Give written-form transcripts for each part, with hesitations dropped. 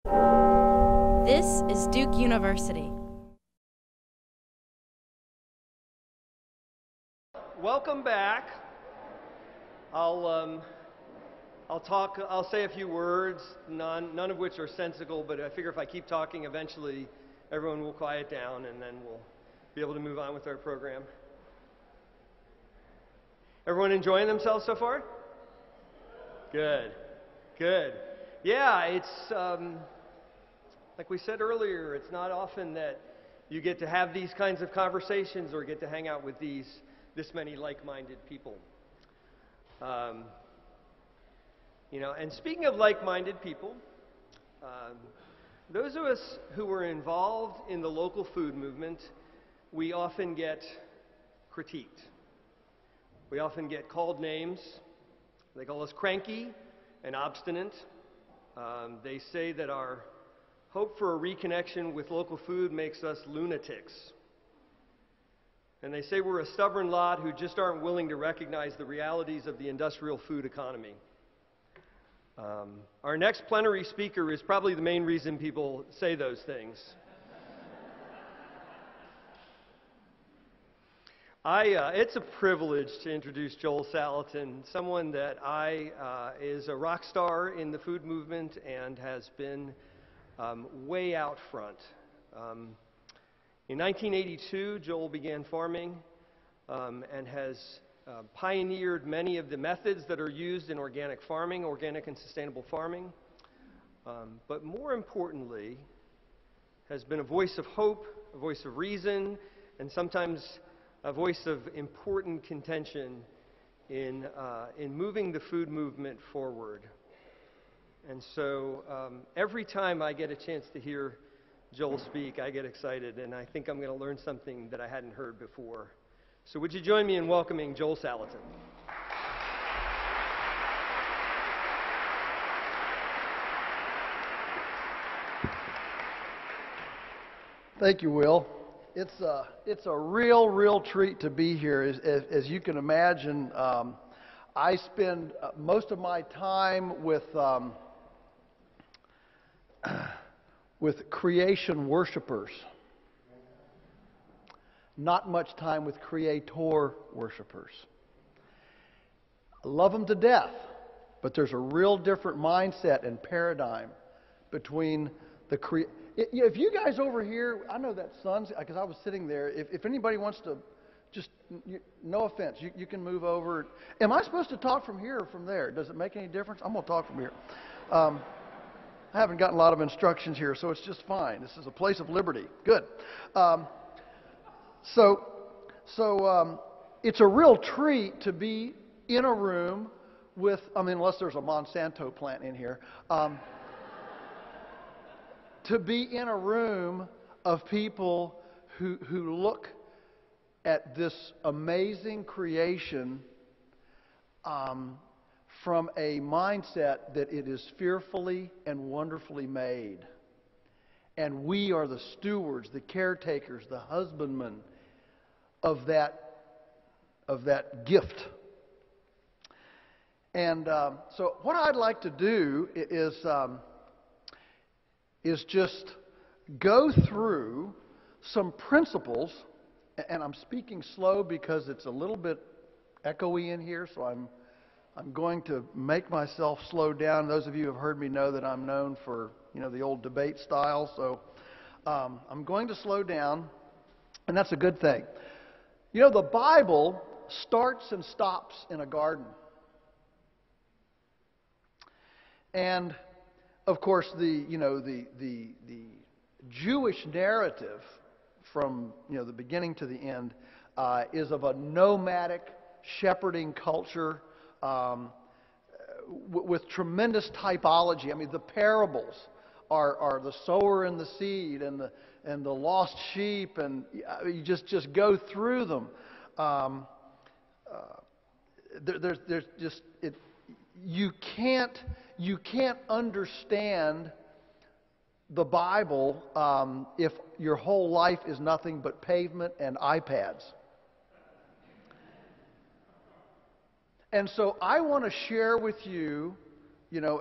This is Duke University. Welcome back. I'll say a few words, none of which are sensical, but I figure if I keep talking, eventually everyone will quiet down and then we'll be able to move on with our program. Everyone enjoying themselves so far? Good. Good. Yeah, it's like we said earlier, it's not often that you get to have these kinds of conversations or get to hang out with this many like-minded people. And speaking of like-minded people, those of us who were involved in the local food movement, we often get critiqued. We often get called names. They call us cranky and obstinate. They say that our hope for a reconnection with local food makes us lunatics. And they say we're a stubborn lot who just aren't willing to recognize the realities of the industrial food economy. Our next plenary speaker is probably the main reason people say those things. It's a privilege to introduce Joel Salatin, someone that is a rock star in the food movement and has been way out front. In 1982, Joel began farming and has pioneered many of the methods that are used in organic farming, organic and sustainable farming, but more importantly, has been a voice of hope, a voice of reason, and sometimes a voice of important contention in moving the food movement forward. And so every time I get a chance to hear Joel speak, I get excited, and I think I'm going to learn something that I hadn't heard before. So would you join me in welcoming Joel Salatin? Thank you, Will. It's a real treat to be here. As you can imagine, I spend most of my time with creation worshipers. Not much time with creator worshipers. I love them to death, but there's a real different mindset and paradigm between the If you guys over here, I know that sun's, because I was sitting there, if anybody wants to just, no offense, you can move over. Am I supposed to talk from here or from there? Does it make any difference? I'm going to talk from here. I haven't gotten a lot of instructions here, so it's just fine. This is a place of liberty. Good. So it's a real treat to be in a room with, unless there's a Monsanto plant in here, to be in a room of people who look at this amazing creation from a mindset that it is fearfully and wonderfully made. And we are the stewards, the caretakers, the husbandmen of that gift. And so what I'd like to do is just go through some principles, and I'm speaking slow because it's a little bit echoey in here, so I'm going to make myself slow down. Those of you who have heard me know that I'm known for, the old debate style, so I'm going to slow down, and that's a good thing. The Bible starts and stops in a garden. And of course, the Jewish narrative from the beginning to the end is of a nomadic shepherding culture with tremendous typology. The parables are the sower and the seed and the lost sheep, and you just go through them. There's just it. You can't understand the Bible if your whole life is nothing but pavement and iPads. And so I want to share with you,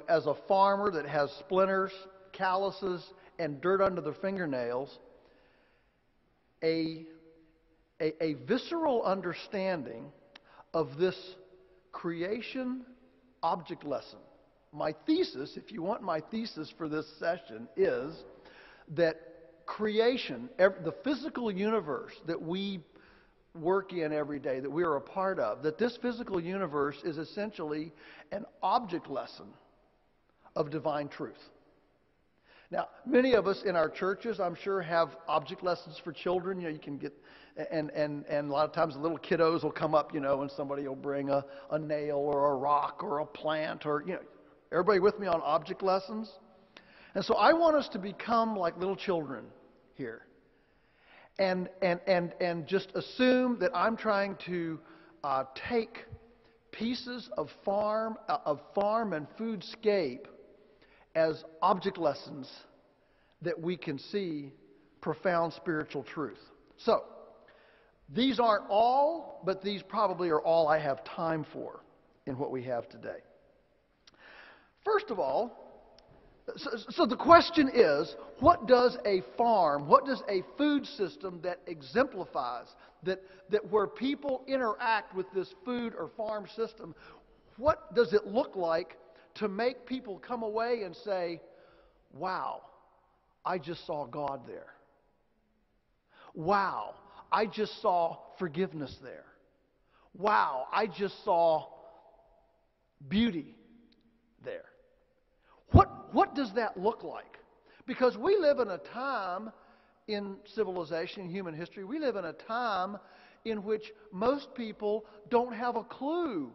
as a farmer that has splinters, calluses and dirt under their fingernails, a visceral understanding of this creation object lesson. My thesis, if you want my thesis for this session, is that creation, the physical universe that we work in every day, that we are a part of, that this physical universe is essentially an object lesson of divine truth. Now, many of us in our churches, I'm sure, have object lessons for children. You know, you can get, and a lot of times the little kiddos will come up, you know, and somebody will bring a nail or a rock or a plant or, you know, everybody with me on object lessons? And so I want us to become like little children here. And just assume that I'm trying to take pieces of farm and foodscape as object lessons that we can see profound spiritual truth. So, these aren't all, but these probably are all I have time for in what we have today. First of all, so the question is, what does a farm, what does a food system that exemplifies, that where people interact with this food or farm system, what does it look like to make people come away and say, wow, I just saw God there. Wow, I just saw forgiveness there. Wow, I just saw beauty there. What does that look like? Because we live in a time in civilization, human history, we live in a time in which most people don't have a clue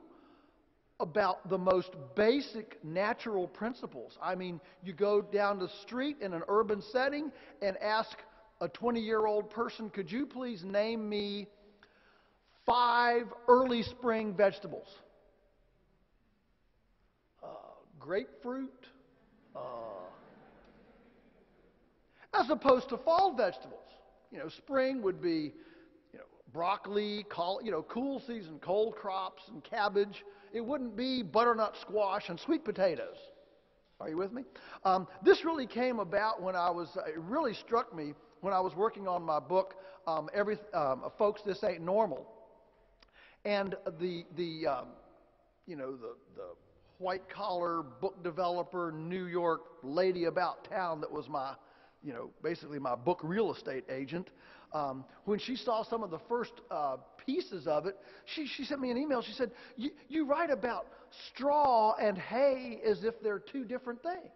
about the most basic natural principles. I mean, you go down the street in an urban setting and ask a 20-year-old person, could you please name me 5 early spring vegetables? Grapefruit, as opposed to fall vegetables. You know, spring would be, you know, broccoli, cool season cold crops and cabbage. It wouldn't be butternut squash and sweet potatoes. Are you with me? This really came about when it really struck me when I was working on my book, Folks, This Ain't Normal. And the white-collar book developer, New York lady about town that was my, basically my book real estate agent, when she saw some of the first pieces of it, she sent me an email. She said, you write about straw and hay as if they're two different things.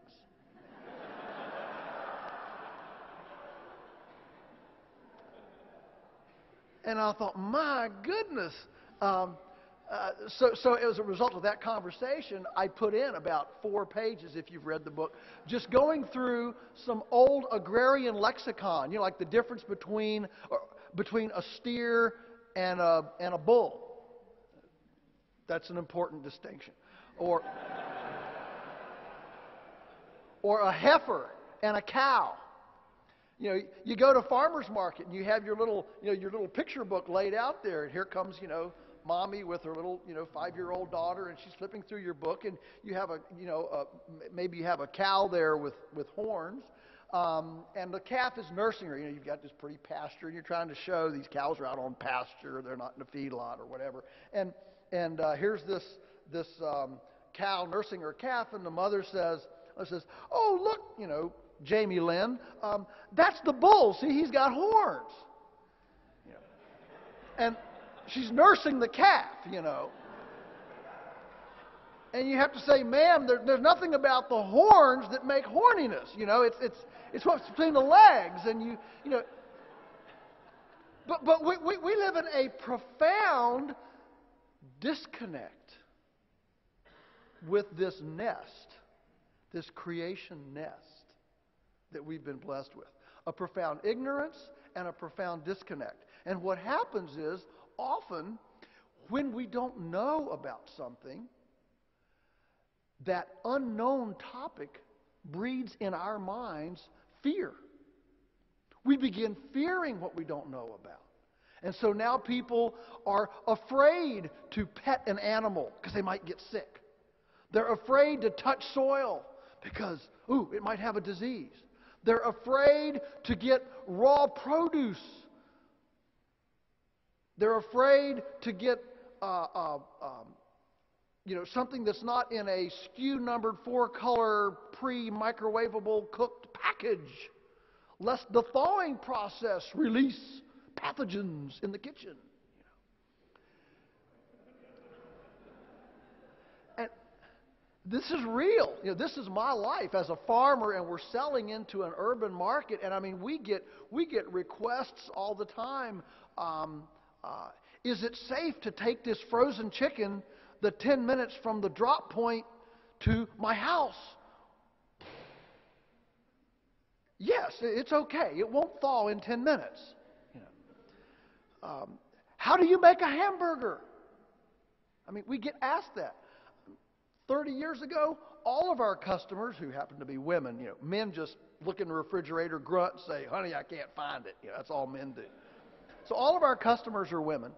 And I thought, my goodness. So as a result of that conversation, I put in about 4 pages, if you've read the book, just going through some old agrarian lexicon, like the difference between a steer and a bull. That's an important distinction. Or a heifer and a cow. You go to farmer's market and you have your little picture book laid out there, and here comes, mommy with her little, 5-year-old daughter, and she's flipping through your book, and you have maybe you have a cow there with horns, and the calf is nursing her. You've got this pretty pasture, and you're trying to show these cows are out on pasture, they're not in a feedlot or whatever. And here's this cow nursing her calf, and the mother says, "Oh, look, Jamie Lynn, that's the bull. See, he's got horns." And she's nursing the calf, And you have to say, ma'am, there's nothing about the horns that make horniness. It's what's between the legs, and But we live in a profound disconnect with this nest, this creation nest that we've been blessed with. A profound ignorance and a profound disconnect. And what happens is, often, when we don't know about something, that unknown topic breeds in our minds fear. We begin fearing what we don't know about. And so now people are afraid to pet an animal because they might get sick. They're afraid to touch soil because, it might have a disease. They're afraid to get raw produce. They're afraid to get something that's not in a SKU numbered 4-color pre-microwavable cooked package, lest the thawing process release pathogens in the kitchen. And this is real. This is my life as a farmer, and we're selling into an urban market. And I mean, we get requests all the time. Is it safe to take this frozen chicken the 10 minutes from the drop point to my house? Yes, it's okay. It won't thaw in 10 minutes. How do you make a hamburger? I mean, we get asked that. 30 years ago, all of our customers, who happen to be women, men just look in the refrigerator, grunt, and say, honey, I can't find it. That's all men do. So all of our customers are women.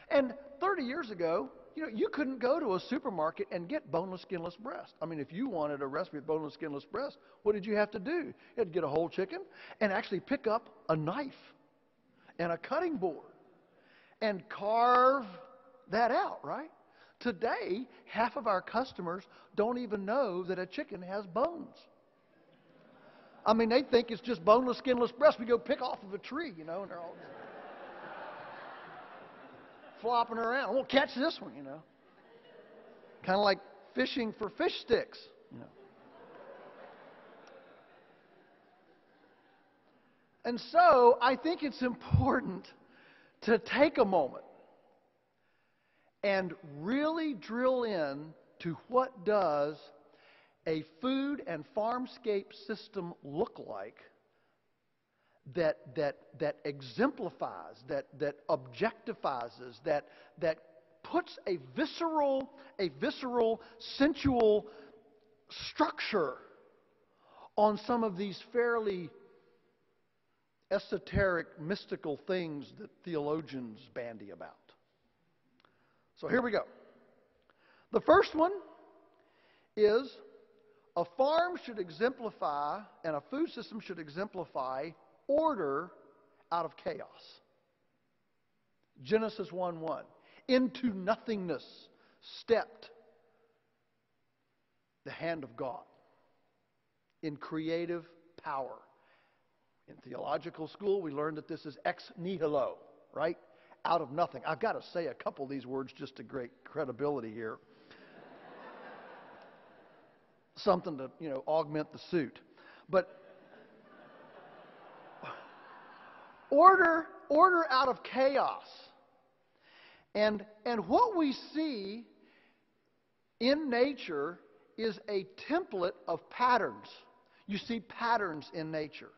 And 30 years ago, you couldn't go to a supermarket and get boneless, skinless breast. I mean, if you wanted a recipe of boneless, skinless breast, what did you have to do? You had to get a whole chicken and actually pick up a knife and a cutting board and carve that out, right? Today, half of our customers don't even know that a chicken has bones. I mean, they think it's just boneless, skinless breast we go pick off of a tree, and they're all flopping around. We'll catch this one, Kind of like fishing for fish sticks, And so I think it's important to take a moment and really drill in to what does a food and farmscape system look like that exemplifies, that objectifies, that puts a visceral, sensual structure on some of these fairly esoteric, mystical things that theologians bandy about. So here we go. The first one is a farm should exemplify, and a food system should exemplify, order out of chaos. Genesis 1:1. Into nothingness stepped the hand of God in creative power. In theological school, we learned that this is ex nihilo, right? Out of nothing. I've got to say a couple of these words just to great credibility here. Something to, augment the suit. But order out of chaos. And what we see in nature is a template of patterns. You see patterns in nature.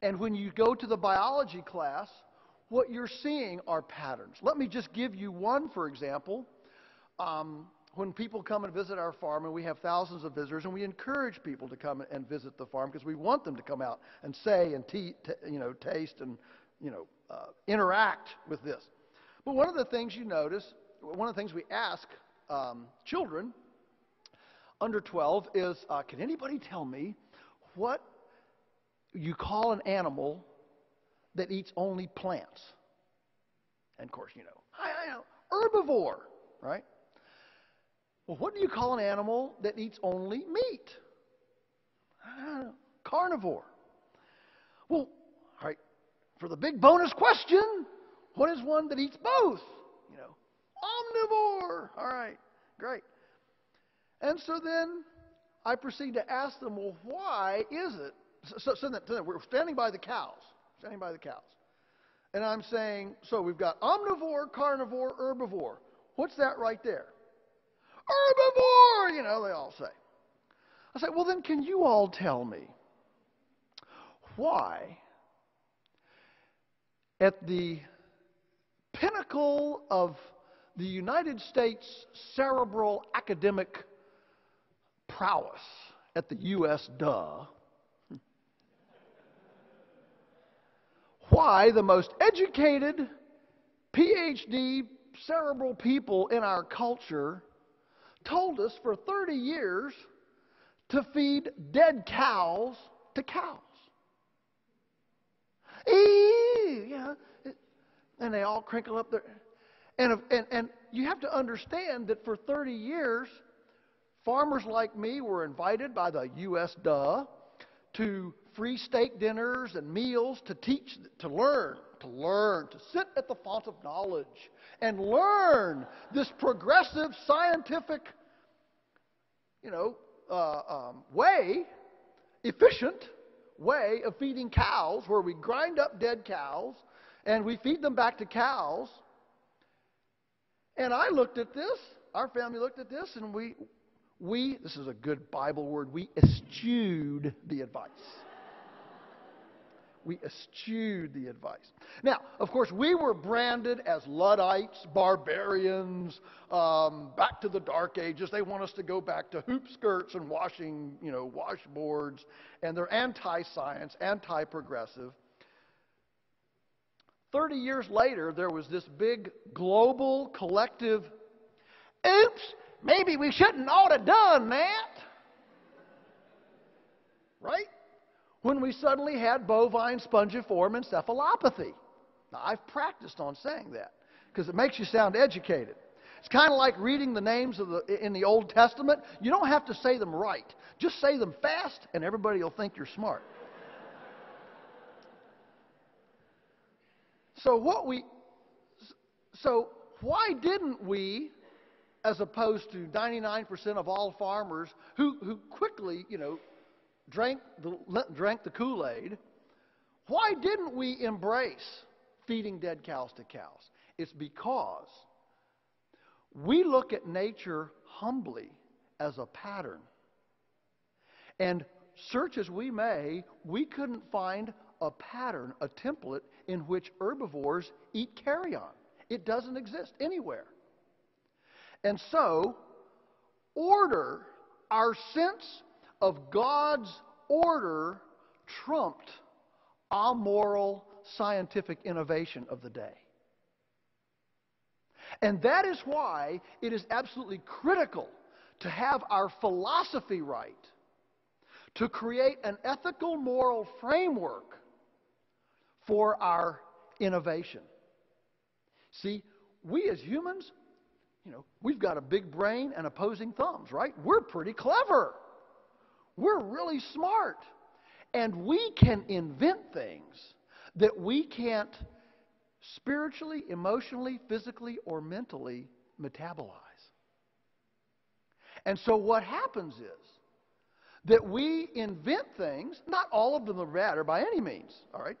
And when you go to the biology class, what you're seeing are patterns. Let me just give you one, for example. When people come and visit our farm, and we have thousands of visitors, and we encourage people to come and visit the farm because we want them to come out and say and taste and interact with this. But one of the things you notice, one of the things we ask children under 12 is, can anybody tell me what you call an animal that eats only plants? And of course, I know, herbivore, right? Well, what do you call an animal that eats only meat? I don't know, carnivore. Well, all right, for the big bonus question, what is one that eats both? Omnivore. All right, great. And so then I proceed to ask them, well, why is it? So then we're standing by the cows. And I'm saying, so we've got omnivore, carnivore, herbivore. What's that right there? Herbivore, they all say. I say, well, then can you all tell me why at the pinnacle of the United States cerebral academic prowess at the U.S. why the most educated, PhD, cerebral people in our culture told us for 30 years to feed dead cows to cows. Yeah, and they all crinkle up their... And you have to understand that for 30 years, farmers like me were invited by the U.S. to free steak dinners and meals to teach, to learn, to sit at the font of knowledge and learn this progressive scientific, efficient way of feeding cows, where we grind up dead cows and we feed them back to cows. And I looked at this, our family looked at this, and we, this is a good Bible word, we eschewed the advice. We eschewed the advice. Now, of course, we were branded as Luddites, barbarians, back to the Dark Ages. They want us to go back to hoop skirts and washing, washboards, and they're anti-science, anti-progressive. 30 years later, there was this big global collective, oops, maybe we shouldn't ought to done that. Right? When we suddenly had bovine spongiform encephalopathy. Now, I've practiced on saying that because it makes you sound educated. It's kind of like reading the names in the Old Testament. You don't have to say them right. Just say them fast, and everybody will think you're smart. So why didn't we, as opposed to 99% of all farmers who quickly, drank the Kool-Aid, why didn't we embrace feeding dead cows to cows? It's because we look at nature humbly as a pattern. And search as we may, we couldn't find a pattern, a template in which herbivores eat carrion. It doesn't exist anywhere. And so, order, our sense of God's order, trumped amoral scientific innovation of the day. And that is why it is absolutely critical to have our philosophy right, to create an ethical moral framework for our innovation. See, we as humans, we've got a big brain and opposing thumbs, right? We're pretty clever. We're really smart. And we can invent things that we can't spiritually, emotionally, physically, or mentally metabolize. And so what happens is that we invent things, not all of them are bad or by any means, all right?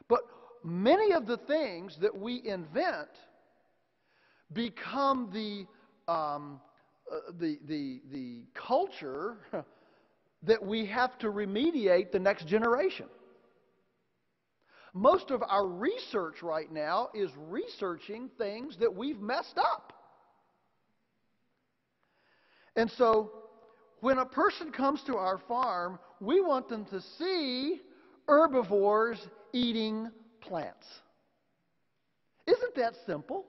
But many of the things that we invent become the culture that we have to remediate the next generation. Most of our research right now is researching things that we've messed up. And so, when a person comes to our farm, we want them to see herbivores eating plants. Isn't that simple?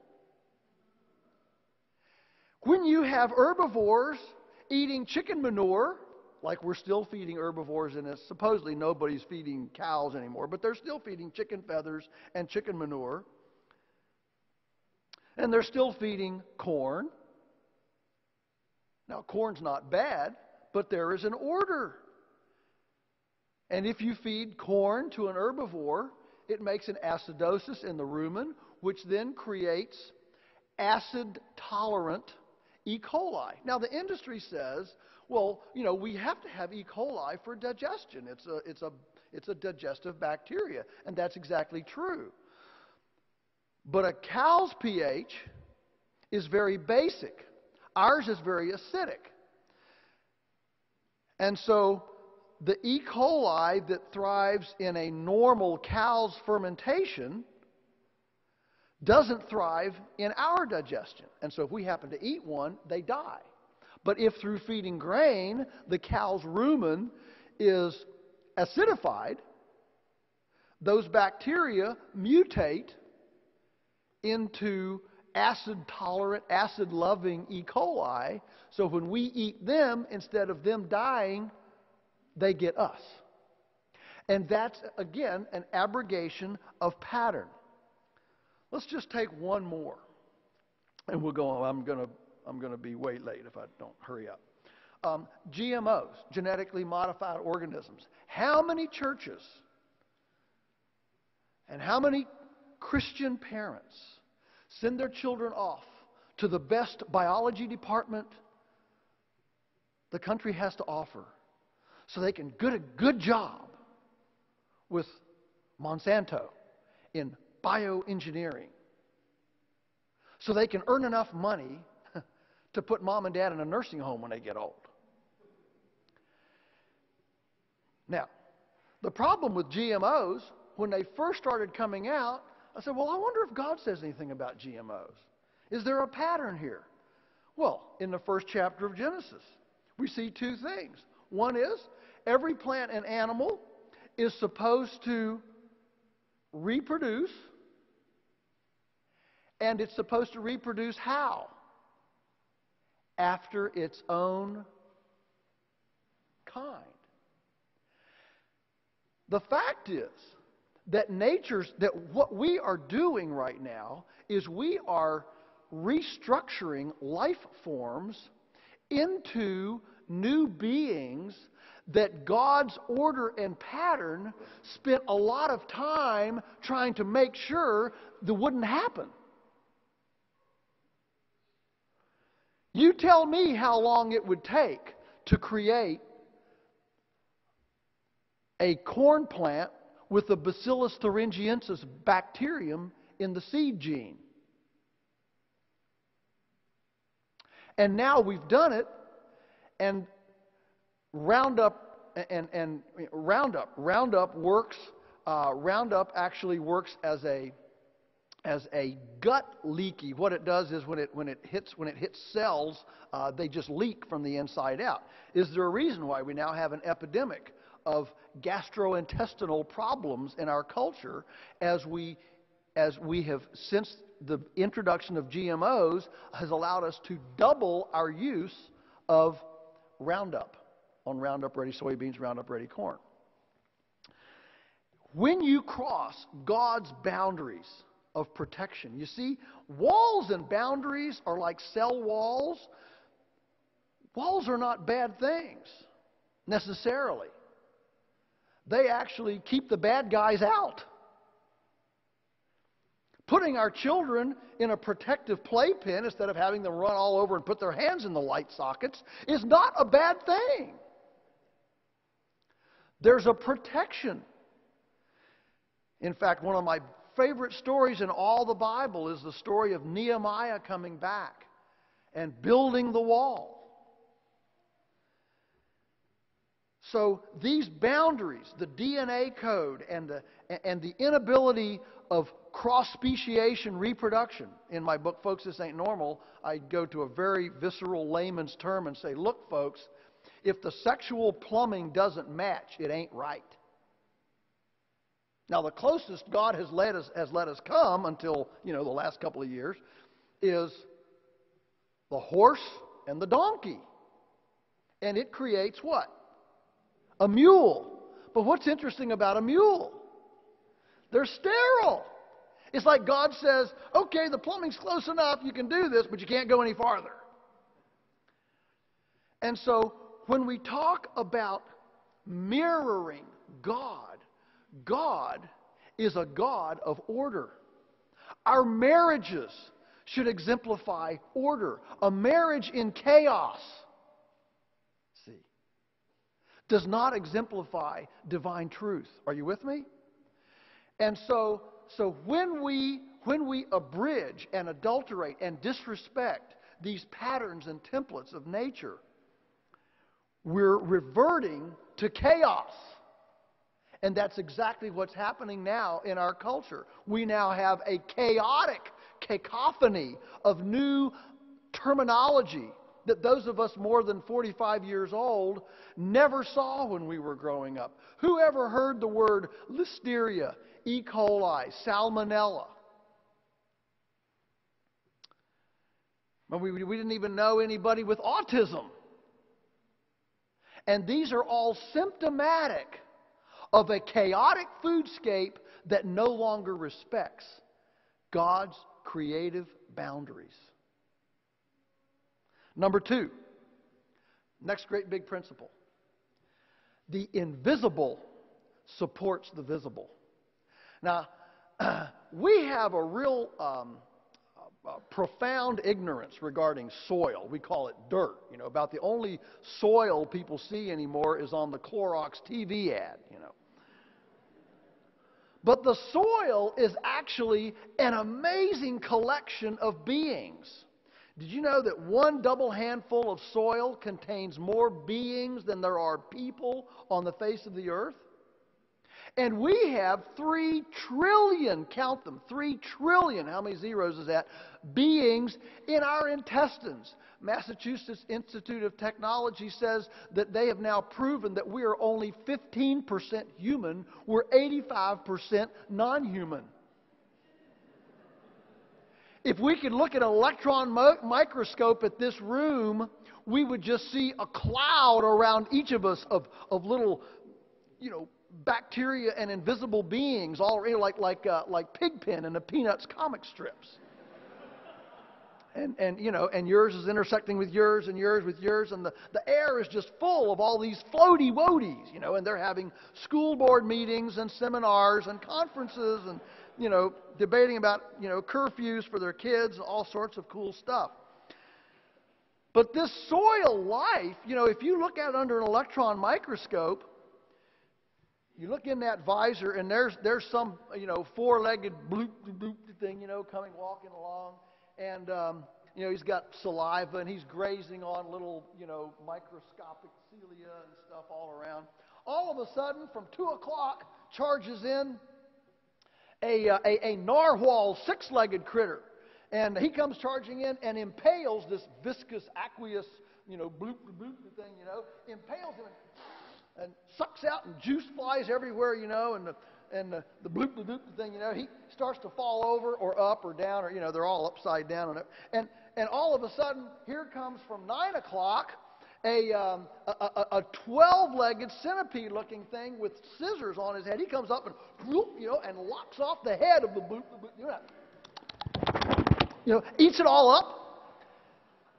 When you have herbivores eating chicken manure, like we're still feeding herbivores, and supposedly nobody's feeding cows anymore, but they're still feeding chicken feathers and chicken manure. And they're still feeding corn. Now, corn's not bad, but there is an order. And if you feed corn to an herbivore, it makes an acidosis in the rumen, which then creates acid-tolerant E. coli. Now, the industry says, well, we have to have E. coli for digestion. It's a digestive bacteria, and that's exactly true. But a cow's pH is very basic. Ours is very acidic. And so the E. coli that thrives in a normal cow's fermentation doesn't thrive in our digestion. And so if we happen to eat one, they die. But if through feeding grain, the cow's rumen is acidified, those bacteria mutate into acid-tolerant, acid-loving E. coli, so when we eat them, instead of them dying, they get us. And that's, again, an abrogation of pattern. Let's just take one more, and we'll go on. I'm going to be way late if I don't hurry up. GMOs, genetically modified organisms. How many churches and how many Christian parents send their children off to the best biology department the country has to offer so they can get a good job with Monsanto in bioengineering, so they can earn enough money to put mom and dad in a nursing home when they get old? Now, the problem with GMOs, when they first started coming out, I said, well, I wonder if God says anything about GMOs. Is there a pattern here? Well, in the first chapter of Genesis, we see two things. One is, every plant and animal is supposed to reproduce, and it's supposed to reproduce how? After its own kind. The fact is that what we are doing right now is we are restructuring life forms into new beings that God's order and pattern spent a lot of time trying to make sure that wouldn't happen. You tell me how long it would take to create a corn plant with the Bacillus thuringiensis bacterium in the seed gene. And now we've done it, and Roundup works. Roundup actually works as a gut leaky. What it does is when it hits cells, they just leak from the inside out. Is there a reason why we now have an epidemic of gastrointestinal problems in our culture as we have, since the introduction of GMOs, has allowed us to double our use of Roundup on Roundup Ready soybeans, Roundup Ready corn? When you cross God's boundaries of protection, you see, walls and boundaries are like cell walls. Walls are not bad things necessarily. They actually keep the bad guys out. Putting our children in a protective playpen instead of having them run all over and put their hands in the light sockets is not a bad thing. There's a protection. In fact, one of my favorite stories in all the Bible is the story of Nehemiah coming back and building the wall. So these boundaries, the DNA code, and the inability of cross-speciation reproduction. In my book, Folks, This Ain't Normal, I go to a very visceral layman's term and say, look, folks, if the sexual plumbing doesn't match, it ain't right. Now, the closest God has let us come until, the last couple of years is the horse and the donkey. And it creates what? A mule. But what's interesting about a mule? They're sterile. It's like God says, okay, the plumbing's close enough, you can do this, but you can't go any farther. And so, when we talk about mirroring God, God is a God of order. Our marriages should exemplify order. A marriage in chaos, does not exemplify divine truth. Are you with me? And so when we abridge and adulterate and disrespect these patterns and templates of nature, we're reverting to chaos. And that's exactly what's happening now in our culture. We now have a chaotic cacophony of new terminology that those of us more than 45 years old never saw when we were growing up. Who ever heard the word Listeria, E. coli, Salmonella? We didn't even know anybody with autism. And these are all symptomatic of a chaotic foodscape that no longer respects God's creative boundaries. Number 2, next great big principle. The invisible supports the visible. Now, we have a real profound ignorance regarding soil. We call it dirt. About the only soil people see anymore is on the Clorox TV ad, But the soil is actually an amazing collection of beings. Did you know that one double handful of soil contains more beings than there are people on the face of the earth? And we have 3 trillion, count them, 3 trillion, how many zeros is that, beings in our intestines. Massachusetts Institute of Technology says that they have now proven that we are only 15% human, we're 85% non-human. If we could look at an electron microscope at this room, we would just see a cloud around each of us of little, bacteria and invisible beings, all like Pigpen in the Peanuts comic strips. And yours is intersecting with yours and yours with yours, and the air is just full of all these floaty woaties, and they're having school board meetings and seminars and conferences and, debating about, curfews for their kids, all sorts of cool stuff. But this soil life, if you look at it under an electron microscope, you look in that visor, and there's some, four-legged bloop thing, coming, walking along. And, he's got saliva, and he's grazing on little, microscopic cilia and stuff all around. All of a sudden, from 2 o'clock, charges in a narwhal, 6-legged critter. And he comes charging in and impales this viscous, aqueous, bloop thing, impales him and sucks out, and juice flies everywhere, and the bloop thing, he starts to fall over or up or down, or, they're all upside down on it. And all of a sudden, here comes from 9 o'clock a 12-legged centipede-looking thing with scissors on his head. He comes up and, and locks off the head of the bloop, eats it all up.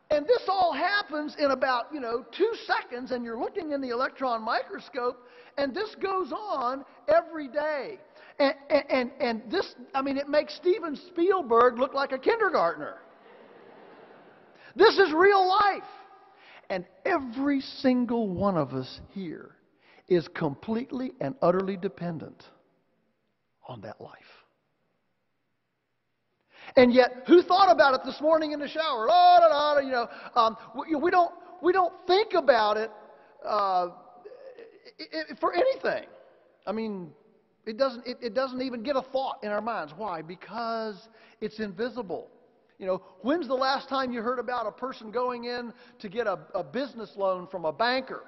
And this all happens in about, 2 seconds, and you're looking in the electron microscope, and this goes on every day. And this, it makes Steven Spielberg look like a kindergartner. This is real life. And every single one of us here is completely and utterly dependent on that life. And yet, who thought about it this morning in the shower? We don't think about it for anything. It doesn't even get a thought in our minds. Why? Because it's invisible. When's the last time you heard about a person going in to get a business loan from a banker?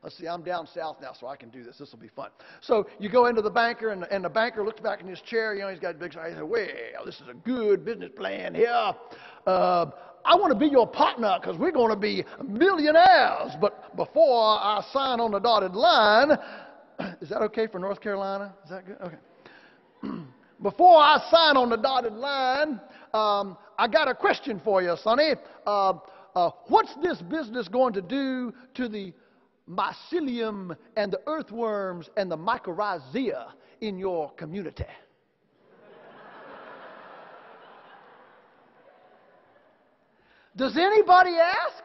Let's see, I'm down south now, so I can do this. This will be fun. So you go into the banker, and the banker looks back in his chair. He's got a big sign. He says, well, this is a good business plan here. I want to be your partner because we're going to be millionaires. But before I sign on the dotted line, is that okay for North Carolina? Is that good? Okay. Before I sign on the dotted line, I got a question for you, Sonny. What's this business going to do to the mycelium and the earthworms and the mycorrhizae in your community? Does anybody ask?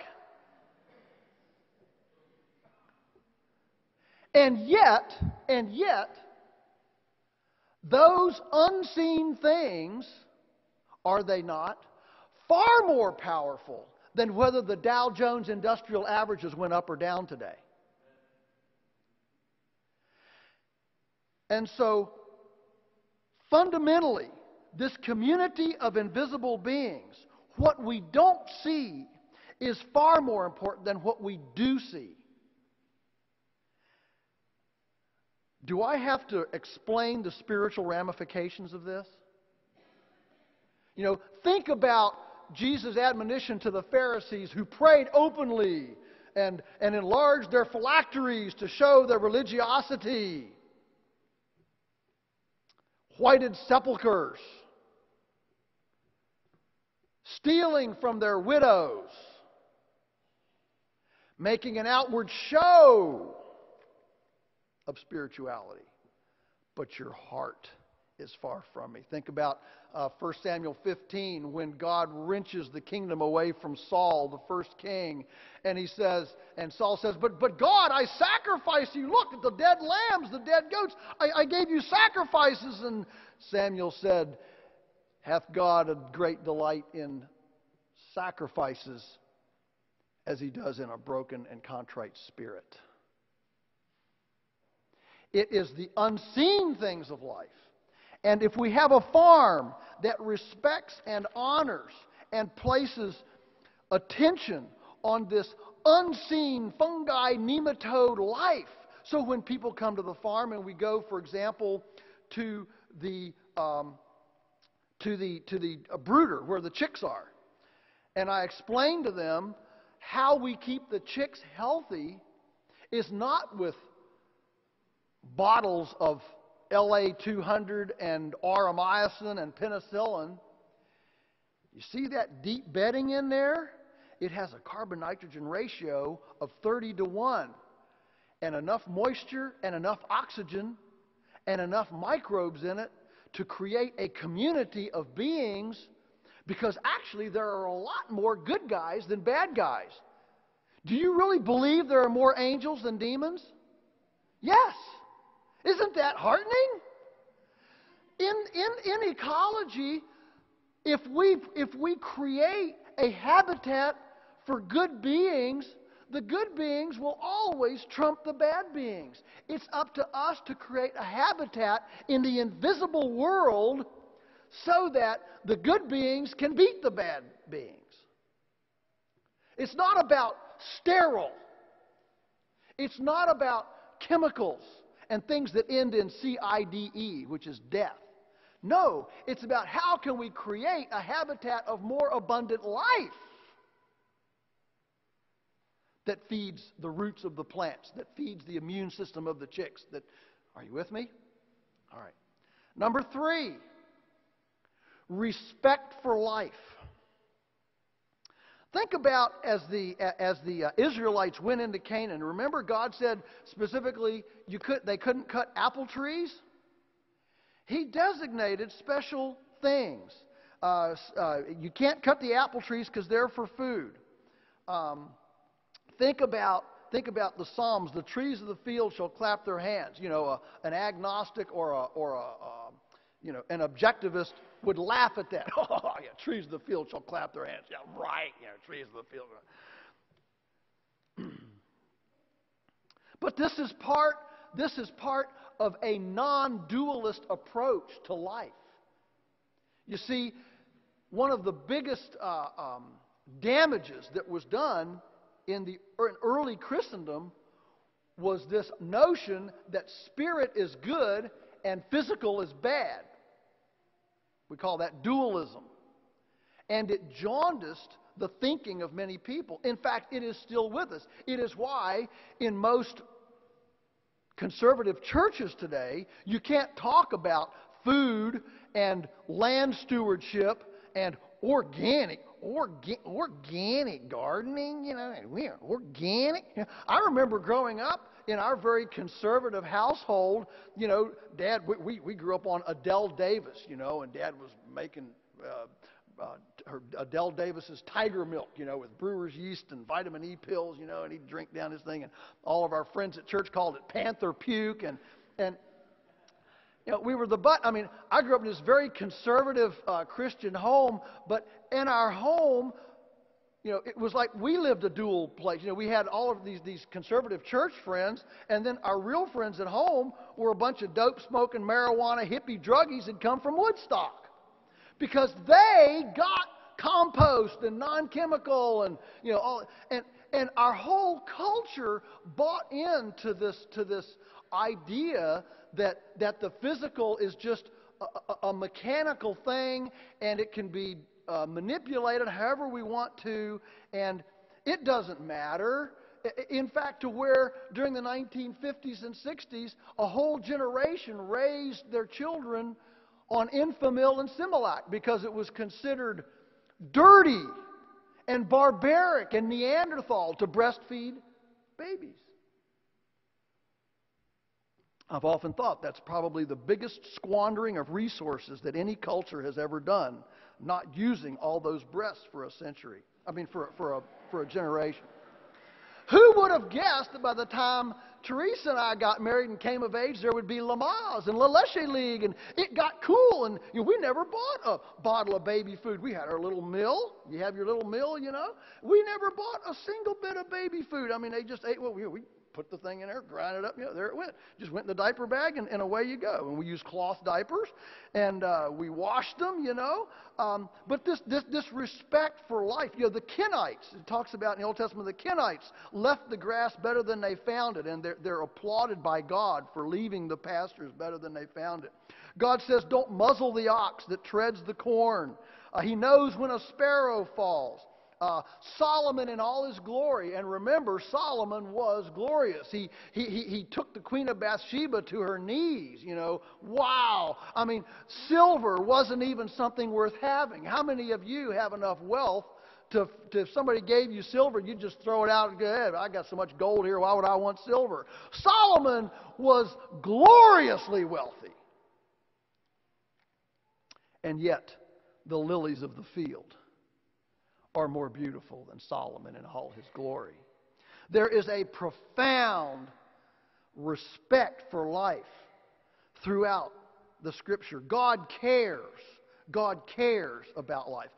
And yet, those unseen things, are they not, far more powerful than whether the Dow Jones Industrial Averages went up or down today? And so, fundamentally, this community of invisible beings, what we don't see is far more important than what we do see. Do I have to explain the spiritual ramifications of this? Think about Jesus' admonition to the Pharisees who prayed openly and enlarged their phylacteries to show their religiosity. Whited sepulchres. Stealing from their widows. Making an outward show of spirituality. But your heart is far from me. Think about 1 Samuel 15 when God wrenches the kingdom away from Saul, the first king. And he says, and Saul says, but God, I sacrifice you. Look at the dead lambs, the dead goats. I gave you sacrifices. And Samuel said, hath God a great delight in sacrifices as he does in a broken and contrite spirit? It is the unseen things of life. And if we have a farm that respects and honors and places attention on this unseen fungi nematode life, so when people come to the farm and we go, for example, to the brooder where the chicks are, and I explain to them how we keep the chicks healthy is not with bottles of LA-200 and auramycin and penicillin. You see that deep bedding in there? It has a carbon-nitrogen ratio of 30-1, and enough moisture and enough oxygen and enough microbes in it to create a community of beings, because actually there are a lot more good guys than bad guys. Do you really believe there are more angels than demons? Yes. Isn't that heartening? In ecology, if we create a habitat for good beings, the good beings will always trump the bad beings. It's up to us to create a habitat in the invisible world so that the good beings can beat the bad beings. It's not about sterile. It's not about chemicals and things that end in CIDE, which is death. No, it's about how can we create a habitat of more abundant life that feeds the roots of the plants, that feeds the immune system of the chicks. Are you with me? All right. Number 3, respect for life. Think about as the Israelites went into Canaan. Remember, God said specifically they couldn't cut apple trees. He designated special things. You can't cut the apple trees because they're for food. Think about the Psalms. The trees of the field shall clap their hands. You know, an agnostic or an objectivist would laugh at that. Oh, yeah, trees of the field shall clap their hands. Yeah, right. Yeah, trees of the field. But this is part of a non-dualist approach to life. You see, one of the biggest damages that was done in early Christendom was this notion that spirit is good and physical is bad. We call that dualism. And it jaundiced the thinking of many people. In fact, it is still with us. It is why in most conservative churches today, you can't talk about food and land stewardship and organic gardening, organic. I remember growing up in our very conservative household, Dad, we grew up on Adele Davis, and Dad was making Adele Davis's Tiger Milk, with brewer's yeast and vitamin E pills, and he'd drink down his thing, and all of our friends at church called it Panther Puke, and we were the butt. I mean, I grew up in this very conservative Christian home, but in our home, it was like we lived a dual place. We had all of these conservative church friends, and then our real friends at home were a bunch of dope-smoking, marijuana, hippie druggies that come from Woodstock. Because they got compost and non-chemical and, and our whole culture bought into this idea that the physical is just a mechanical thing, and it can be manipulate it however we want to, and it doesn't matter. In fact, to where during the 1950s and 60s, a whole generation raised their children on Enfamil and Similac because it was considered dirty and barbaric and Neanderthal to breastfeed babies. I've often thought that's probably the biggest squandering of resources that any culture has ever done, not using all those breasts for a century. I mean, for a generation. Who would have guessed that by the time Teresa and I got married and came of age, there would be Lamaze and La Leche League, and it got cool, and we never bought a bottle of baby food. We had our little mill. You have your little mill, We never bought a single bit of baby food. I mean, they just ate what we put the thing in there, grind it up, there it went. Just went in the diaper bag, and away you go. And we used cloth diapers, and we washed them, But this respect for life, the Kenites, it talks about in the Old Testament, the Kenites left the grass better than they found it, and they're applauded by God for leaving the pastures better than they found it. God says, don't muzzle the ox that treads the corn. He knows when a sparrow falls. Solomon in all his glory, and remember, Solomon was glorious. He took the Queen of Bathsheba to her knees, Wow! I mean, silver wasn't even something worth having. How many of you have enough wealth to if somebody gave you silver, you'd just throw it out and go, hey, I got so much gold here, why would I want silver? Solomon was gloriously wealthy. And yet, the lilies of the field are more beautiful than Solomon in all his glory. There is a profound respect for life throughout the Scripture. God cares. God cares about life.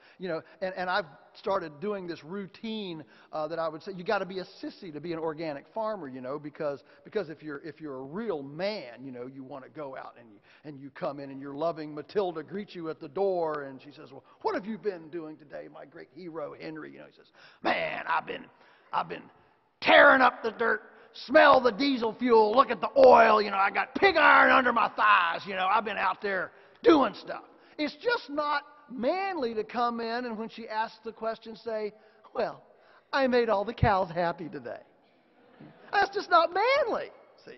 And I've started doing this routine that I would say you got to be a sissy to be an organic farmer, because if you're a real man, you want to go out and you come in and your loving Matilda greets you at the door, and she says, well, what have you been doing today, my great hero Henry? He says, man, I've been tearing up the dirt. Smell the diesel fuel. Look at the oil. I got pig iron under my thighs. I've been out there doing stuff. It's just not manly to come in and when she asks the question say, well, I made all the cows happy today. That's just not manly, see.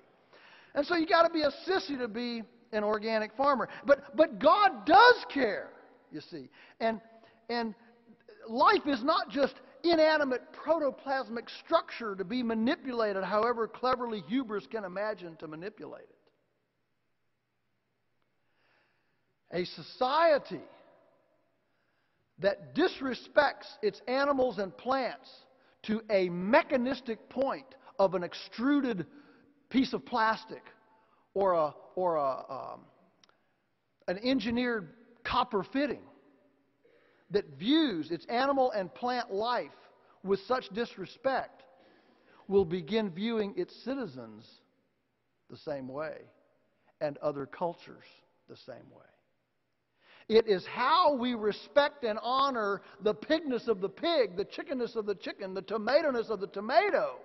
And so you got to be a sissy to be an organic farmer. But God does care, you see. And life is not just inanimate protoplasmic structure to be manipulated however cleverly hubris can imagine to manipulate it. A society that disrespects its animals and plants to a mechanistic point of an extruded piece of plastic or an engineered copper fitting that views its animal and plant life with such disrespect will begin viewing its citizens the same way and other cultures the same way. It is how we respect and honor the pigness of the pig, the chickenness of the chicken, the tomatoness of the tomato,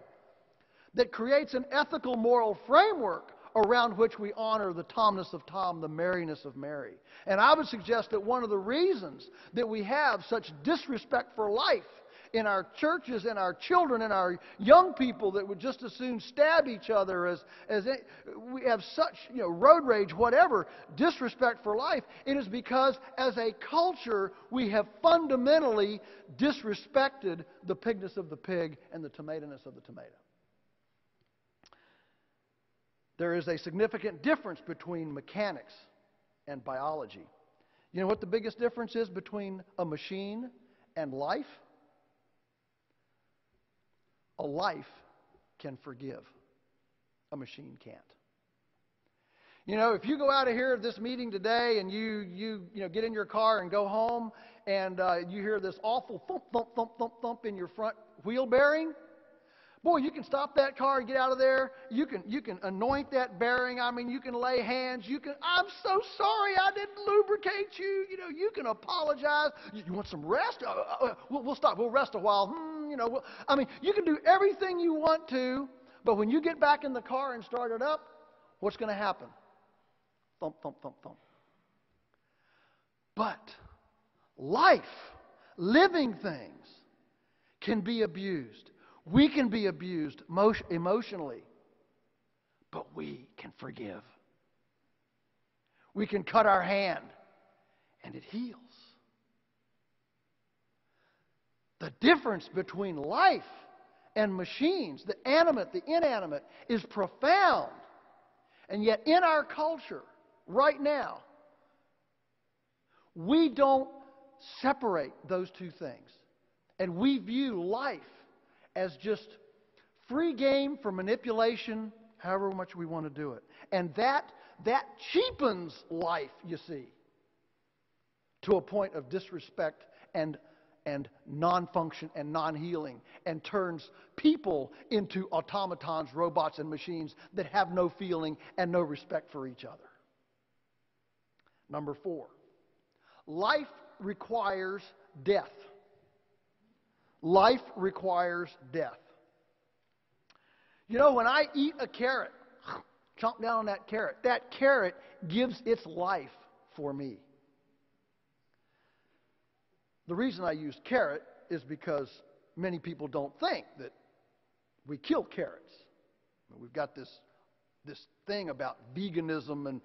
that creates an ethical moral framework around which we honor the Tomness of Tom, the merriness of Mary. And I would suggest that one of the reasons that we have such disrespect for life in our churches, in our children, in our young people that would just as soon stab each other we have such, road rage, whatever, disrespect for life, it is because as a culture we have fundamentally disrespected the pigness of the pig and the tomatoness of the tomato. There is a significant difference between mechanics and biology. You know what the biggest difference is between a machine and life? A life can forgive. A machine can't. If you go out of here at this meeting today and you get in your car and go home and you hear this awful thump, thump, thump, thump, thump in your front wheel bearing, boy, you can stop that car and get out of there. You can anoint that bearing. I mean, you can lay hands. I'm so sorry I didn't lubricate you. You can apologize. You want some rest? We'll stop. We'll rest a while. You can do everything you want to, but when you get back in the car and start it up, what's going to happen? Thump, thump, thump, thump. But life living things can be abused. We can be abused emotionally, but we can forgive. We can cut our hand, and it heals. The difference between life and machines, the animate, the inanimate, is profound. And yet in our culture, right now, we don't separate those two things. And we view life as just free game for manipulation, however much we want to do it. And that cheapens life, you see, to a point of disrespect and non-function and non-healing, and turns people into automatons, robots, and machines that have no feeling and no respect for each other. Number 4, life requires death. Life requires death. You know, when I eat a carrot, chomp down on that carrot gives its life for me. The reason I use carrot is because many people don't think that we kill carrots. We've got this thing about veganism, and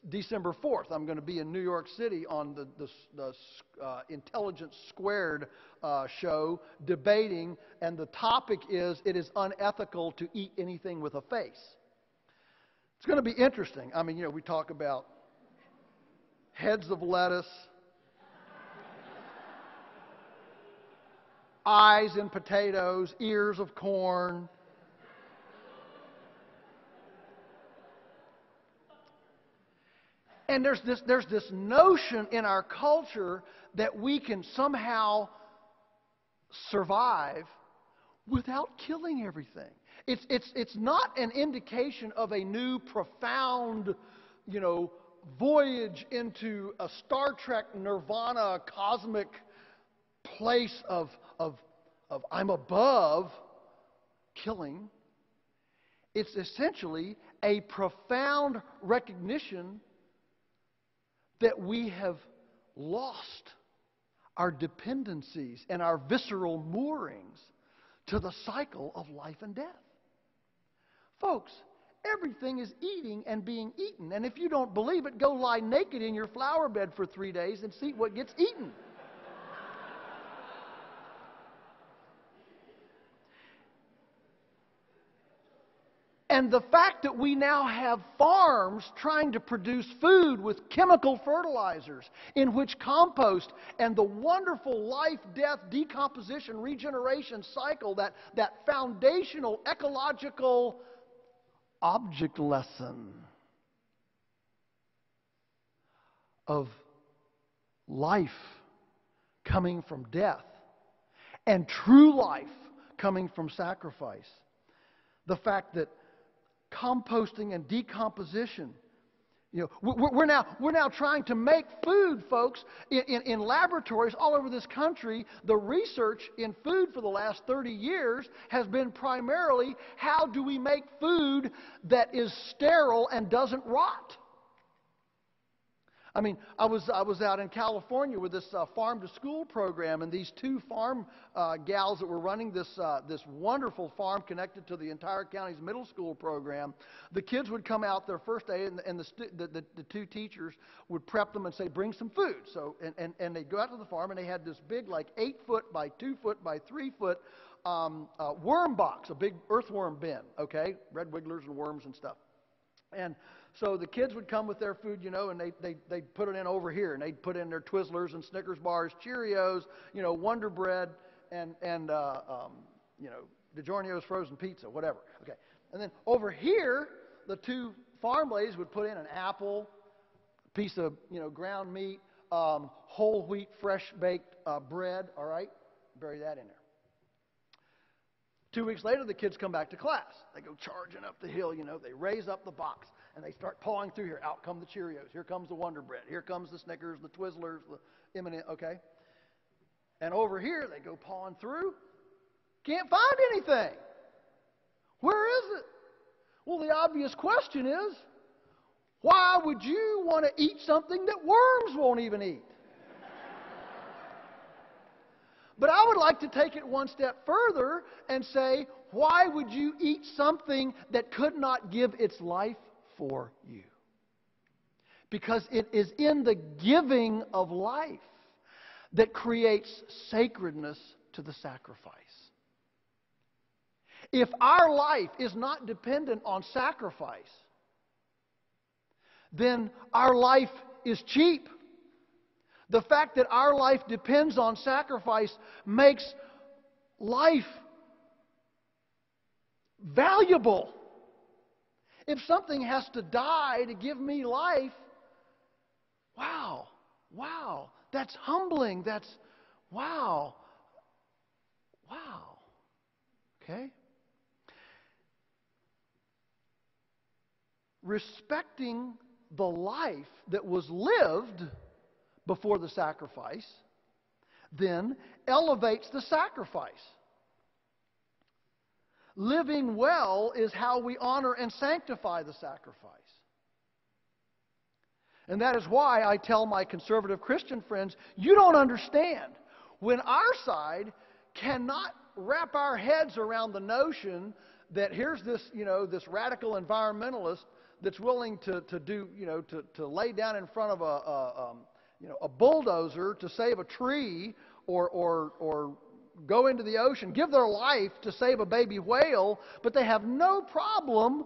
December 4th, I'm going to be in New York City on the Intelligence Squared show debating, and the topic is, it is unethical to eat anything with a face. It's going to be interesting. I mean, we talk about heads of lettuce, eyes in potatoes, ears of corn. And there's this notion in our culture that we can somehow survive without killing everything. It's not an indication of a new profound, voyage into a Star Trek nirvana cosmic place of I'm above killing. It's essentially a profound recognition that we have lost our dependencies and our visceral moorings to the cycle of life and death. Folks, everything is eating and being eaten. And if you don't believe it, go lie naked in your flower bed for 3 days and see what gets eaten. And the fact that we now have farms trying to produce food with chemical fertilizers, in which compost and the wonderful life, death, decomposition, regeneration cycle, that foundational ecological object lesson of life coming from death and true life coming from sacrifice. The fact that composting and decomposition. We're now trying to make food, folks, in laboratories all over this country. The research in food for the last 30 years has been primarily, how do we make food that is sterile and doesn't rot? I mean, I was out in California with this farm to school program, and these 2 farm gals that were running this wonderful farm connected to the entire county's middle school program. The kids would come out their first day, and the 2 teachers would prep them and say, "Bring some food." So and they'd go out to the farm, and they had this big, like 8 foot by 2 foot by 3 foot worm box, a big earthworm bin. Okay, red wigglers and worms and stuff. And so the kids would come with their food, and they'd put it in over here, and they'd put in their Twizzlers and Snickers bars, Cheerios, Wonder Bread, and DiGiorno's frozen pizza, whatever. Okay, and then over here, the 2 farm ladies would put in an apple, a piece of ground meat, whole wheat, fresh baked bread. All right, bury that in there. 2 weeks later, the kids come back to class. They go charging up the hill, they raise up the box, and they start pawing through here. Out come the Cheerios. Here comes the Wonder Bread. Here comes the Snickers, the Twizzlers, the M&M, okay? And over here, they go pawing through. Can't find anything. Where is it? Well, the obvious question is, why would you want to eat something that worms won't even eat? But I would like to take it one step further and say, why would you eat something that could not give its life for you? Because it is in the giving of life that creates sacredness to the sacrifice. If our life is not dependent on sacrifice, then our life is cheap. The fact that our life depends on sacrifice makes life valuable. If something has to die to give me life, wow, that's humbling. That's, wow. Okay? Respecting the life that was lived before the sacrifice then elevates the sacrifice. Living well is how we honor and sanctify the sacrifice. And that is why I tell my conservative Christian friends, you don't understand. When our side cannot wrap our heads around the notion that here's this, this radical environmentalist that's willing to lay down in front of a bulldozer to save a tree or go into the ocean, give their life to save a baby whale, but they have no problem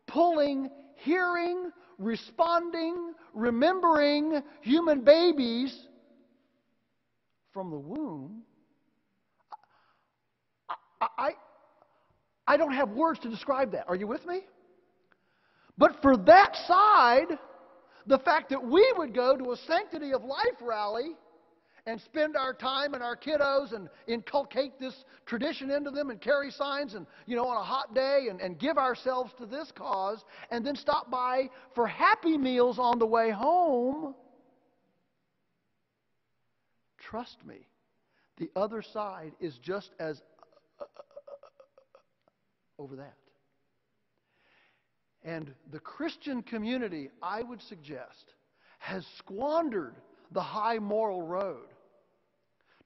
pulling, hearing, responding, remembering human babies from the womb. I don't have words to describe that. Are you with me? But for that side, the fact that we would go to a Sanctity of Life rally and spend our time and our kiddos and inculcate this tradition into them and carry signs and, on a hot day and give ourselves to this cause and then stop by for Happy Meals on the way home, trust me, the other side is just as over that. And the Christian community, I would suggest, has squandered the high moral road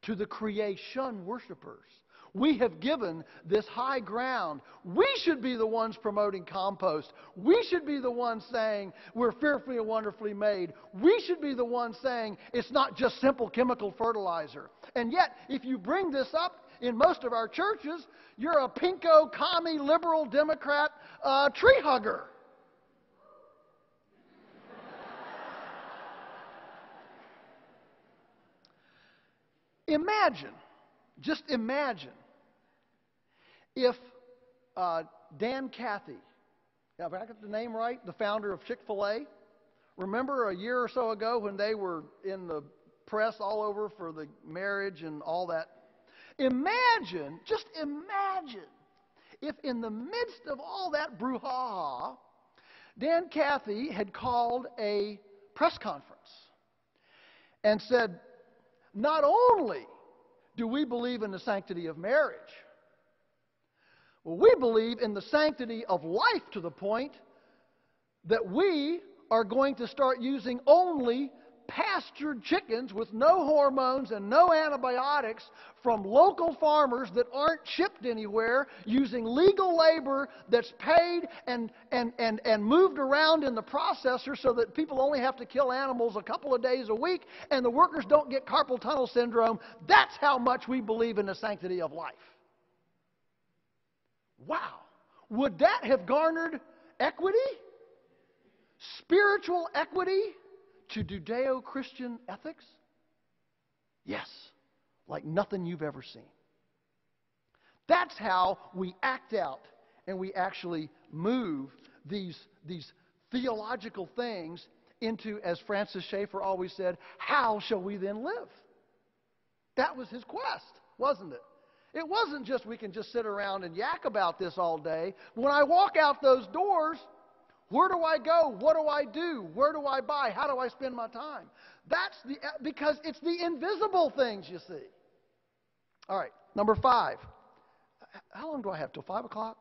to the creation worshipers. We have given this high ground. We should be the ones promoting compost. We should be the ones saying we're fearfully and wonderfully made. We should be the ones saying it's not just simple chemical fertilizer. And yet, if you bring this up in most of our churches, you're a pinko, commie, liberal, Democrat tree hugger. Just imagine, if Dan Cathy, have I got the name right? The founder of Chick-fil-A. Remember a year or so ago when they were in the press all over for the marriage and all that? Just imagine, if in the midst of all that brouhaha, Dan Cathy had called a press conference and said, not only do we believe in the sanctity of marriage, well, we believe in the sanctity of life to the point that we are going to start using only pastured chickens with no hormones and no antibiotics from local farmers that aren't shipped anywhere, using legal labor that's paid and moved around in the processor so that people only have to kill animals a couple of days a week and the workers don't get carpal tunnel syndrome. That's how much we believe in the sanctity of life. Wow. Would that have garnered equity? Spiritual equity? To Judeo-Christian ethics? Yes, like nothing you've ever seen. That's how we act out and we actually move these theological things into, as Francis Schaeffer always said, how shall we then live? That was his quest, wasn't it? It wasn't just we can just sit around and yak about this all day. When I walk out those doors, where do I go? What do I do? Where do I buy? How do I spend my time? Because it's the invisible things you see. All right, number 5. How long do I have? Till 5 o'clock?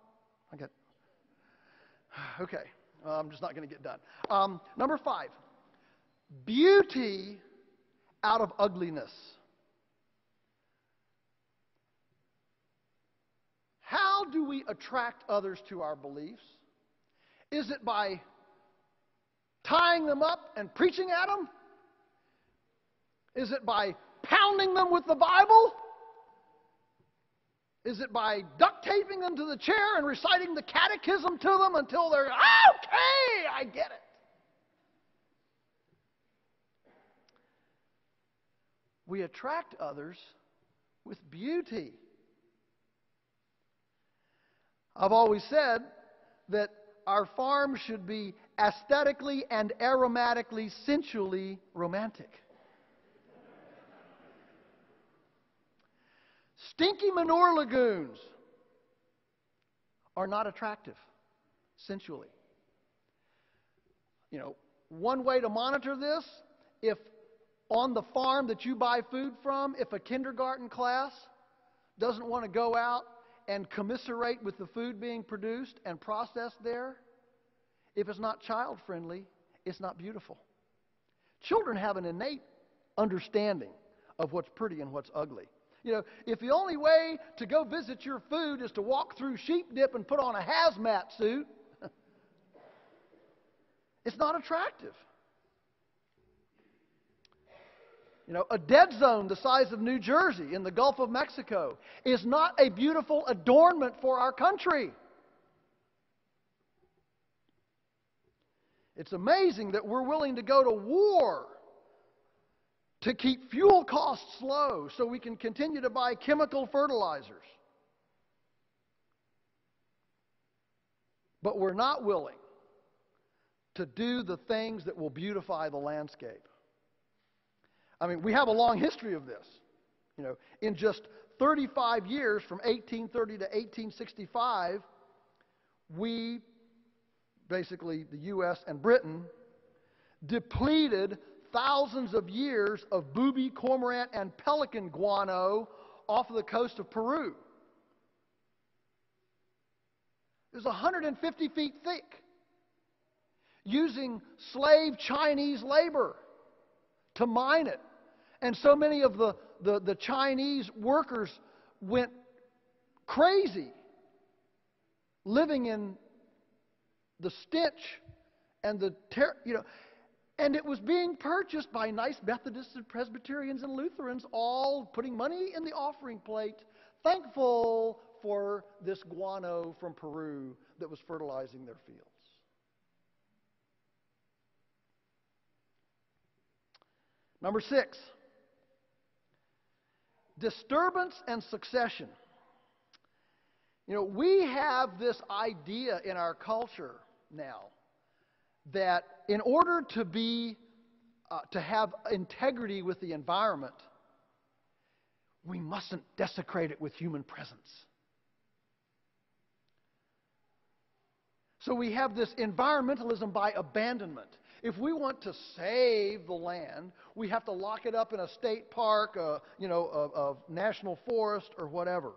Okay, I'm just not going to get done. Number 5, beauty out of ugliness. How do we attract others to our beliefs? Is it by tying them up and preaching at them? Is it by pounding them with the Bible? Is it by duct taping them to the chair and reciting the catechism to them until they're, okay, I get it? We attract others with beauty. I've always said that our farm should be aesthetically and aromatically, sensually romantic. Stinky manure lagoons are not attractive sensually. You know, one way to monitor this, if on the farm that you buy food from, if a kindergarten class doesn't want to go out and commiserate with the food being produced and processed there, if it's not child-friendly, it's not beautiful. Children have an innate understanding of what's pretty and what's ugly. You know, if the only way to go visit your food is to walk through sheep dip and put on a hazmat suit, it's not attractive. You know, a dead zone the size of New Jersey in the Gulf of Mexico is not a beautiful adornment for our country. It's amazing that we're willing to go to war to keep fuel costs low so we can continue to buy chemical fertilizers. But we're not willing to do the things that will beautify the landscape. I mean, we have a long history of this. You know, in just 35 years, from 1830 to 1865, we, basically the U.S. and Britain, depleted thousands of years of booby, cormorant, and pelican guano off of the coast of Peru. It was 150 feet thick, using slave Chinese labor to mine it. And so many of the Chinese workers went crazy, living in the stench and the and it was being purchased by nice Methodists and Presbyterians and Lutherans, all putting money in the offering plate, thankful for this guano from Peru that was fertilizing their fields. Number 6, disturbance and succession. You know, we have this idea in our culture now that in order to have integrity with the environment, we mustn't desecrate it with human presence. So we have this environmentalism by abandonment. If we want to save the land, we have to lock it up in a state park, a national forest, or whatever.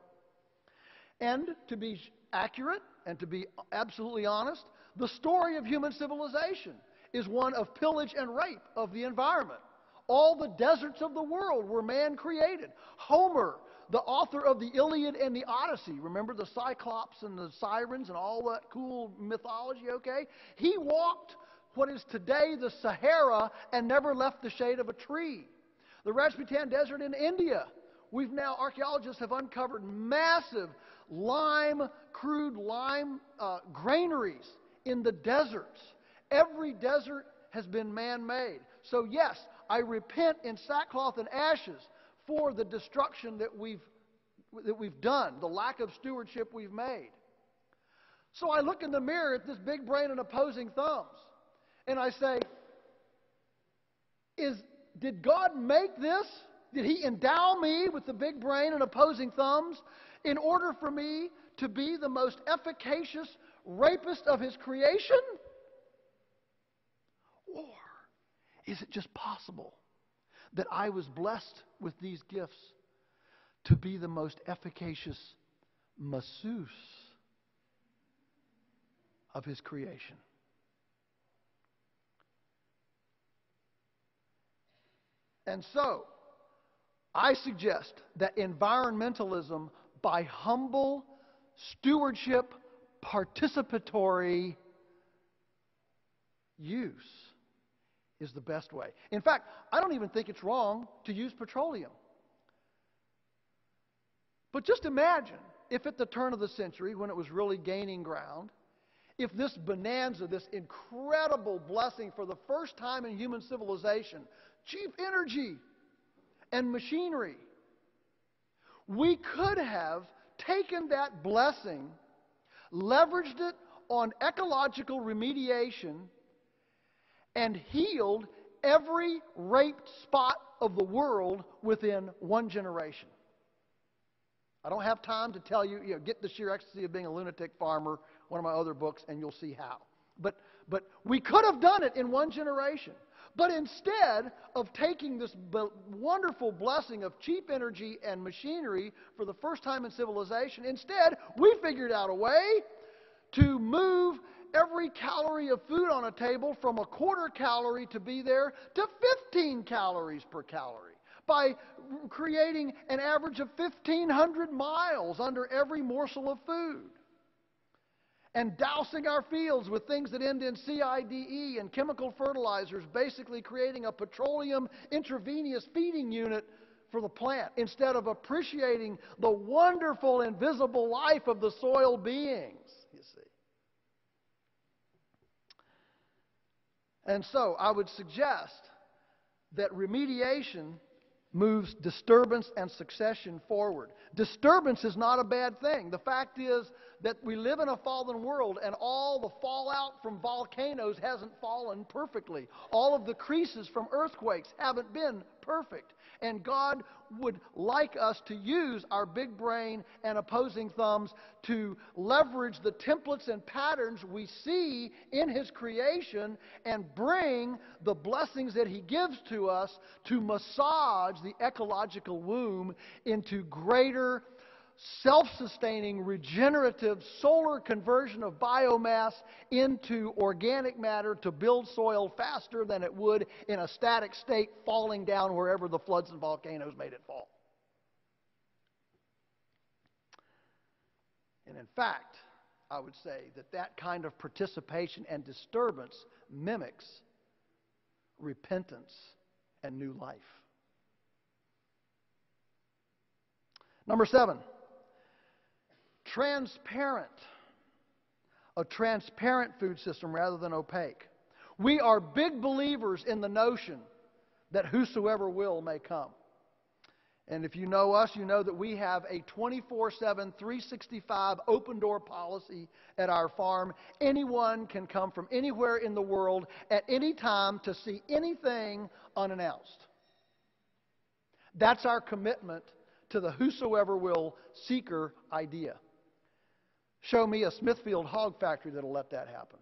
And to be accurate and to be absolutely honest, the story of human civilization is one of pillage and rape of the environment. All the deserts of the world were man-created. Homer, the author of the Iliad and the Odyssey, remember the Cyclops and the Sirens and all that cool mythology, okay? He walked what is today the Sahara and never left the shade of a tree. The Rajputana Desert in India, archaeologists have uncovered massive crude lime granaries in the deserts. Every desert has been man-made. So yes, I repent in sackcloth and ashes for the destruction that we've done, the lack of stewardship we've made. So I look in the mirror at this big brain and opposing thumbs, and I say, did God make this? Did He endow me with the big brain and opposing thumbs in order for me to be the most efficacious rapist of His creation? Or is it just possible that I was blessed with these gifts to be the most efficacious masseuse of His creation? And so, I suggest that environmentalism, by humble stewardship, participatory use is the best way. In fact, I don't even think it's wrong to use petroleum. But just imagine if at the turn of the century, when it was really gaining ground, if this bonanza, this incredible blessing for the first time in human civilization, cheap energy and machinery, we could have taken that blessing, leveraged it on ecological remediation, and healed every raped spot of the world within one generation. I don't have time to tell you, get the sheer ecstasy of being a lunatic farmer, one of my other books, and you'll see how. But we could have done it in one generation. But instead of taking this wonderful blessing of cheap energy and machinery for the first time in civilization, instead we figured out a way to move every calorie of food on a table from a quarter calorie to be there to 15 calories per calorie by creating an average of 1,500 miles under every morsel of food. And dousing our fields with things that end in CIDE and chemical fertilizers, basically creating a petroleum intravenous feeding unit for the plant instead of appreciating the wonderful invisible life of the soil beings, you see. And so I would suggest that remediation moves disturbance and succession forward. Disturbance is not a bad thing. The fact is that we live in a fallen world, and all the fallout from volcanoes hasn't fallen perfectly. All of the creases from earthquakes haven't been perfect. And God would like us to use our big brain and opposing thumbs to leverage the templates and patterns we see in His creation and bring the blessings that He gives to us to massage the ecological womb into greater self-sustaining, regenerative, solar conversion of biomass into organic matter to build soil faster than it would in a static state falling down wherever the floods and volcanoes made it fall. And in fact, I would say that that kind of participation and disturbance mimics repentance and new life. Number 7. Transparent. A transparent food system rather than opaque. We are big believers in the notion that whosoever will may come. And if you know us, you know that we have a 24/7, 365 open door policy at our farm. Anyone can come from anywhere in the world at any time to see anything unannounced. That's our commitment to the whosoever will seeker idea. Show me a Smithfield hog factory that'll let that happen.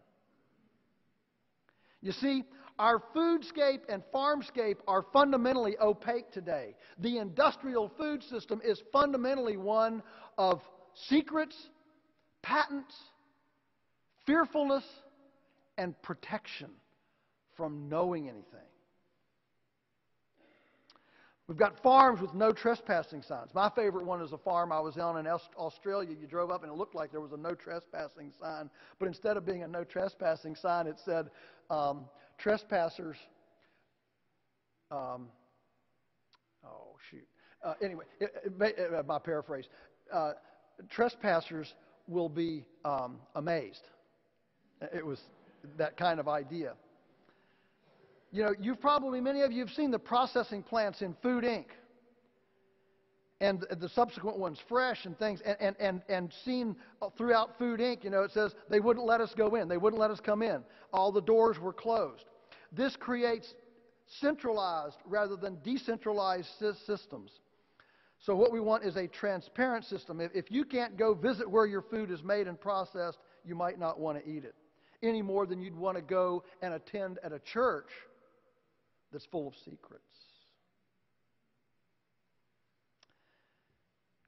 You see, our foodscape and farmscape are fundamentally opaque today. The industrial food system is fundamentally one of secrets, patents, fearfulness, and protection from knowing anything. We've got farms with no trespassing signs. My favorite one is a farm I was on in Australia. You drove up and it looked like there was a no trespassing sign. But instead of being a no trespassing sign, it said, trespassers, anyway, my paraphrase, trespassers will be amazed. It was that kind of idea. You know, many of you have seen the processing plants in Food Inc. and the subsequent ones, Fresh and things, and seen throughout Food Inc., it says they wouldn't let us go in. They wouldn't let us come in. All the doors were closed. This creates centralized rather than decentralized systems. So what we want is a transparent system. If you can't go visit where your food is made and processed, you might not want to eat it, any more than you'd want to go and attend at a church that's full of secrets.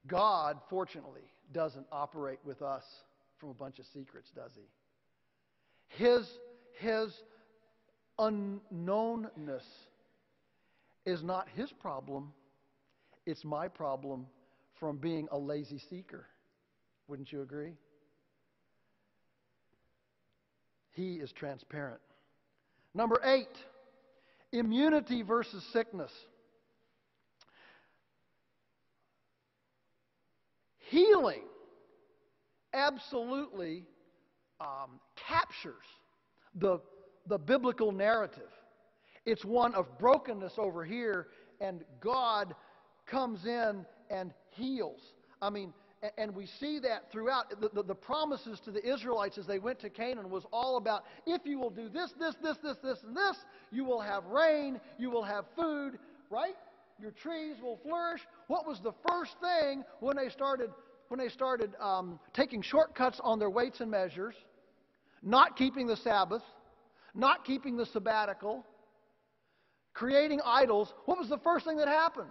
God, fortunately, doesn't operate with us from a bunch of secrets, does He? His unknownness is not His problem. It's my problem from being a lazy seeker. Wouldn't you agree? He is transparent. Number 8, immunity versus sickness. Healing absolutely captures the biblical narrative. It's one of brokenness over here, and God comes in and heals. I mean, and we see that throughout. The promises to the Israelites as they went to Canaan was all about, if you will do this, and this, you will have rain, you will have food, right? Your trees will flourish. What was the first thing when they started taking shortcuts on their weights and measures, not keeping the Sabbath, not keeping the sabbatical, creating idols? What was the first thing that happened?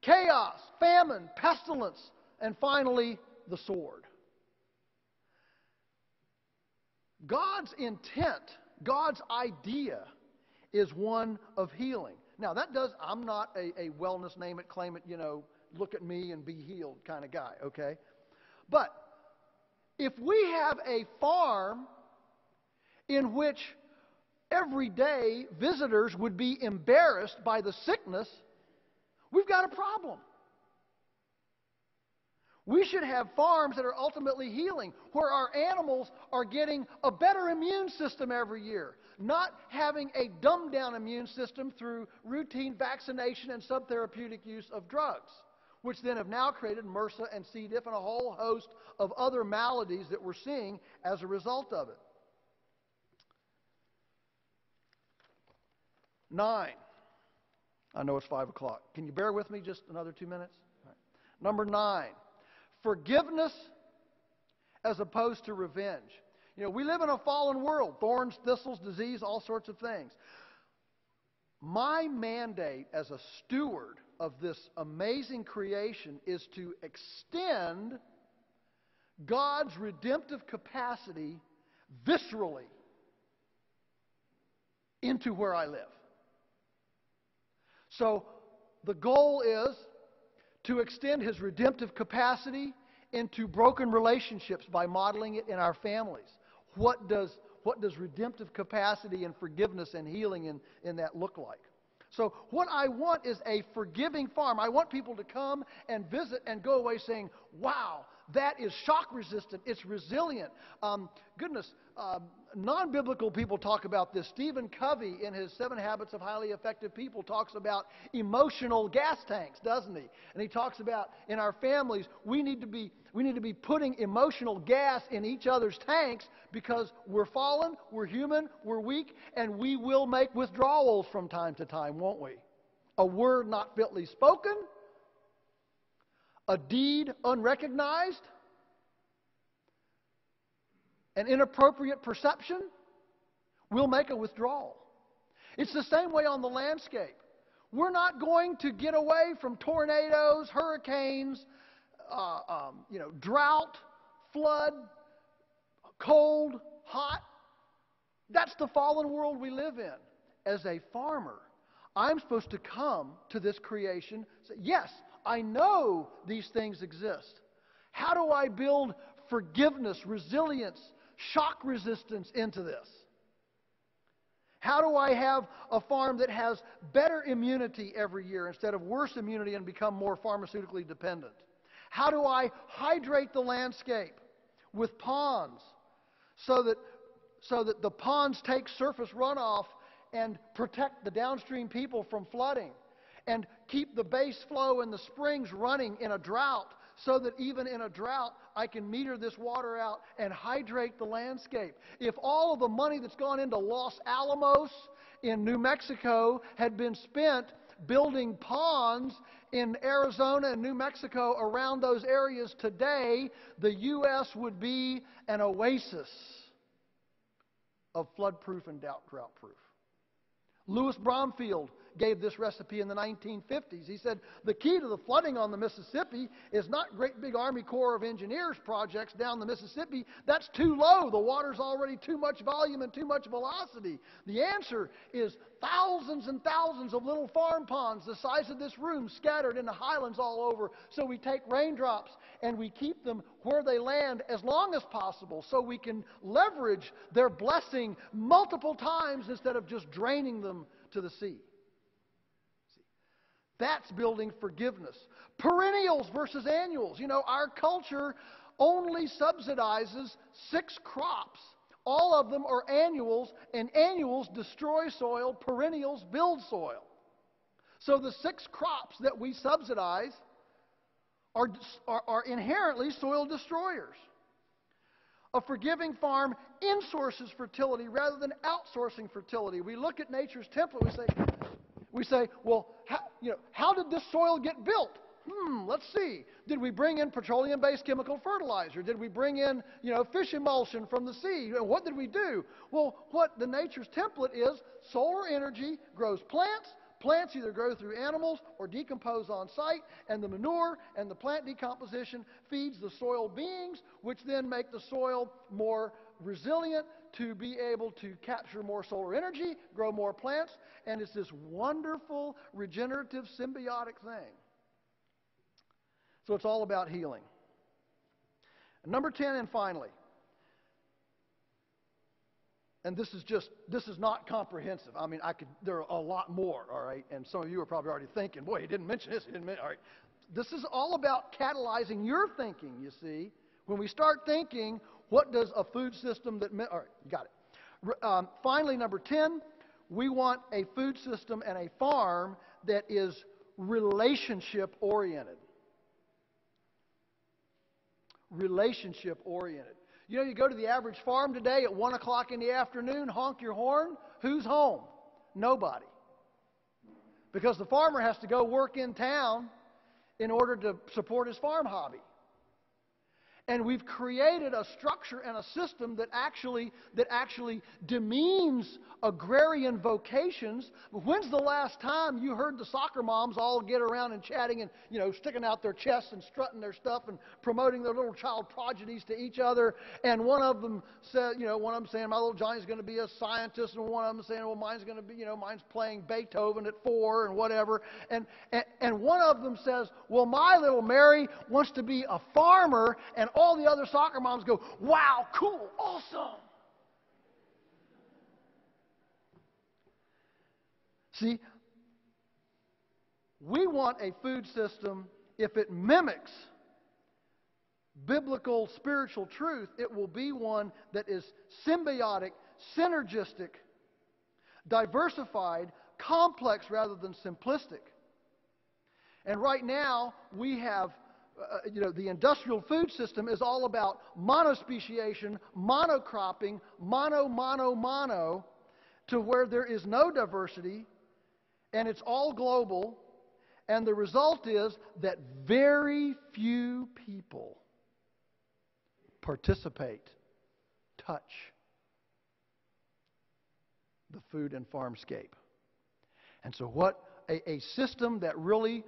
Chaos, famine, pestilence, and finally the sword. God's intent, God's idea is one of healing. Now I'm not a wellness, name it, claim it, look at me and be healed kind of guy, okay? But if we have a farm in which every day visitors would be embarrassed by the sickness, we've got a problem. We should have farms that are ultimately healing, where our animals are getting a better immune system every year, not having a dumbed-down immune system through routine vaccination and subtherapeutic use of drugs, which then have now created MRSA and C. diff and a whole host of other maladies that we're seeing as a result of it. 9. I know it's 5 o'clock. Can you bear with me just another 2 minutes? All right. Number 9. Forgiveness as opposed to revenge. We live in a fallen world. Thorns, thistles, disease, all sorts of things. My mandate as a steward of this amazing creation is to extend God's redemptive capacity viscerally into where I live. So the goal is to extend His redemptive capacity into broken relationships by modeling it in our families. What does redemptive capacity and forgiveness and healing in that look like? So what I want is a forgiving farm. I want people to come and visit and go away saying, wow, that is shock resistant. It's resilient. Non-biblical people talk about this. Stephen Covey, in his 7 Habits of Highly Effective People, talks about emotional gas tanks, doesn't he? And he talks about, in our families, we need to be putting emotional gas in each other's tanks, because we're fallen, we're human, we're weak, and we will make withdrawals from time to time, won't we? A word not fitly spoken, a deed unrecognized, an inappropriate perception will make a withdrawal. It's the same way on the landscape. We're not going to get away from tornadoes, hurricanes, drought, flood, cold, hot. That's the fallen world we live in. As a farmer, I'm supposed to come to this creation and say, yes, I know these things exist. How do I build forgiveness, resilience, shock resistance into this? How do I have a farm that has better immunity every year instead of worse immunity and become more pharmaceutically dependent? How do I hydrate the landscape with ponds so that the ponds take surface runoff and protect the downstream people from flooding, and keep the base flow and the springs running in a drought, so that even in a drought I can meter this water out and hydrate the landscape? If all of the money that's gone into Los Alamos in New Mexico had been spent building ponds in Arizona and New Mexico around those areas today, the U.S. would be an oasis of flood-proof and drought-proof. Louis Bromfield gave this recipe in the 1950s. He said, the key to the flooding on the Mississippi is not great big Army Corps of Engineers projects down the Mississippi. That's too low. The water's already too much volume and too much velocity. The answer is thousands and thousands of little farm ponds the size of this room scattered in the highlands all over. So we take raindrops and we keep them where they land as long as possible so we can leverage their blessing multiple times instead of just draining them to the sea. That's building forgiveness. Perennials versus annuals. You know, our culture only subsidizes 6 crops. All of them are annuals, and annuals destroy soil, perennials build soil. So the 6 crops that we subsidize are inherently soil destroyers. A forgiving farm insources fertility rather than outsourcing fertility. We look at nature's template, we say, well, how did this soil get built? Let's see. Did we bring in petroleum-based chemical fertilizer? Did we bring in, fish emulsion from the sea? What did we do? Well, what the nature's template is, solar energy grows plants. Plants either grow through animals or decompose on site, and the manure and the plant decomposition feeds the soil beings, which then make the soil more resilient to be able to capture more solar energy, grow more plants, and it's this wonderful regenerative symbiotic thing. So it's all about healing. Number 10, and finally, and this is not comprehensive. I mean, there are a lot more, all right? And some of you are probably already thinking, boy, he didn't mention this, all right. This is all about catalyzing your thinking, you see. When we start thinking, what does a food system all right, you got it. Finally, number 10, we want a food system and a farm that is relationship-oriented. Relationship-oriented. You go to the average farm today at 1 o'clock in the afternoon, honk your horn. Who's home? Nobody. Because the farmer has to go work in town in order to support his farm hobby. And we've created a structure and a system that actually demeans agrarian vocations. When's the last time you heard the soccer moms all get around and chatting and, sticking out their chests and strutting their stuff and promoting their little child prodigies to each other? And one of them said, one of them saying, my little Johnny's going to be a scientist, and one of them saying, well, mine's going to be, mine's playing Beethoven at 4 and whatever. And one of them says, well, my little Mary wants to be a farmer, and all the other soccer moms go, wow, cool, awesome. See, we want a food system, if it mimics biblical spiritual truth, it will be one that is symbiotic, synergistic, diversified, complex rather than simplistic. And right now, we have the industrial food system is all about monospeciation, monocropping, mono, to where there is no diversity, and it's all global, and the result is that very few people participate, touch the food and farmscape. And so what a system that really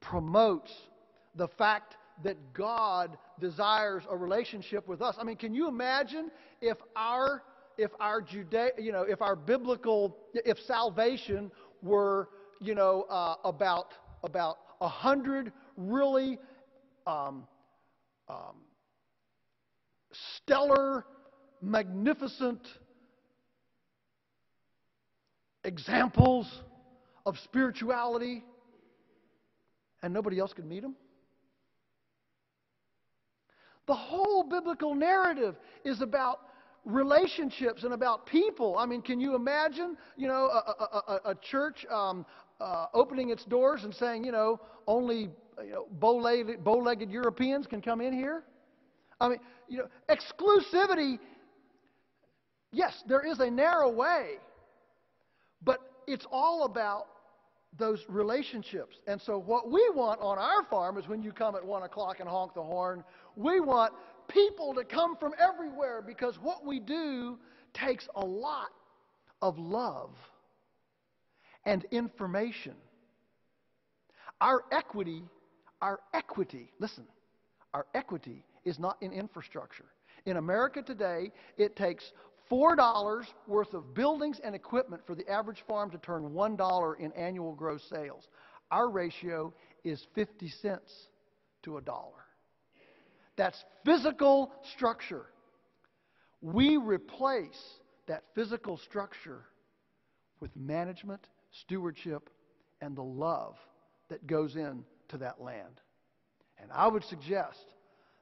promotes the fact that God desires a relationship with us. I mean, can you imagine if if salvation were, about 100 really stellar, magnificent examples of spirituality, and nobody else could meet them? The whole biblical narrative is about relationships and about people. I mean, can you imagine, a church opening its doors and saying, only bow-legged Europeans can come in here? I mean, exclusivity, yes, there is a narrow way, but it's all about those relationships. And so what we want on our farm is when you come at 1 o'clock and honk the horn, we want people to come from everywhere, because what we do takes a lot of love and information. Our equity, listen, our equity is not in infrastructure. In America today, it takes $4 worth of buildings and equipment for the average farm to turn $1 in annual gross sales. Our ratio is 50 cents to $1. That's physical structure. We replace that physical structure with management, stewardship, and the love that goes into that land. And I would suggest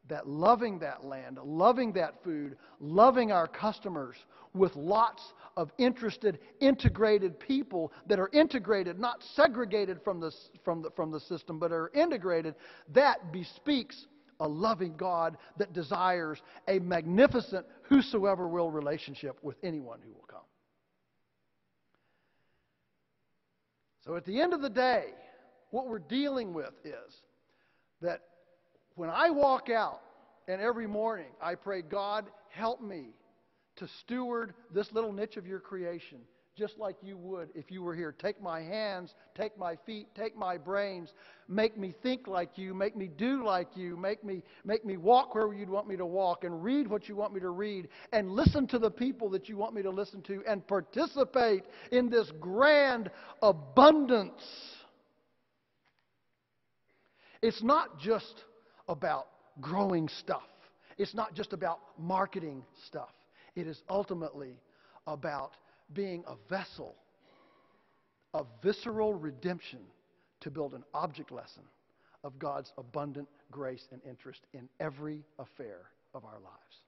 that loving that land, loving that food, loving our customers with lots of interested, integrated people that are integrated, not segregated from the system, but are integrated, that bespeaks a loving God that desires a magnificent whosoever will relationship with anyone who will come. So at the end of the day, what we're dealing with is that when I walk out and every morning I pray, God, help me to steward this little niche of your creation, just like you would if you were here. Take my hands, take my feet, take my brains, make me think like you, make me do like you, make me walk where you'd want me to walk, and read what you want me to read, and listen to the people that you want me to listen to, and participate in this grand abundance. It's not just about growing stuff. It's not just about marketing stuff. It is ultimately about being a vessel of visceral redemption to build an object lesson of God's abundant grace and interest in every affair of our lives.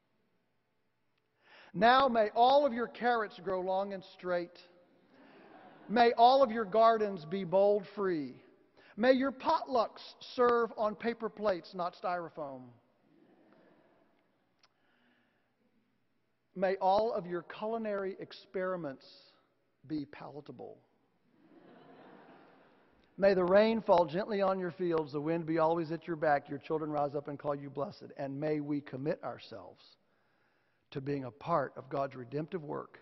Now may all of your carrots grow long and straight. May all of your gardens be mold-free. May your potlucks serve on paper plates, not styrofoam. May all of your culinary experiments be palatable. May the rain fall gently on your fields, the wind be always at your back, your children rise up and call you blessed. And may we commit ourselves to being a part of God's redemptive work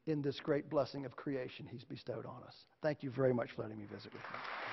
in this great blessing of creation He's bestowed on us. Thank you very much for letting me visit with you.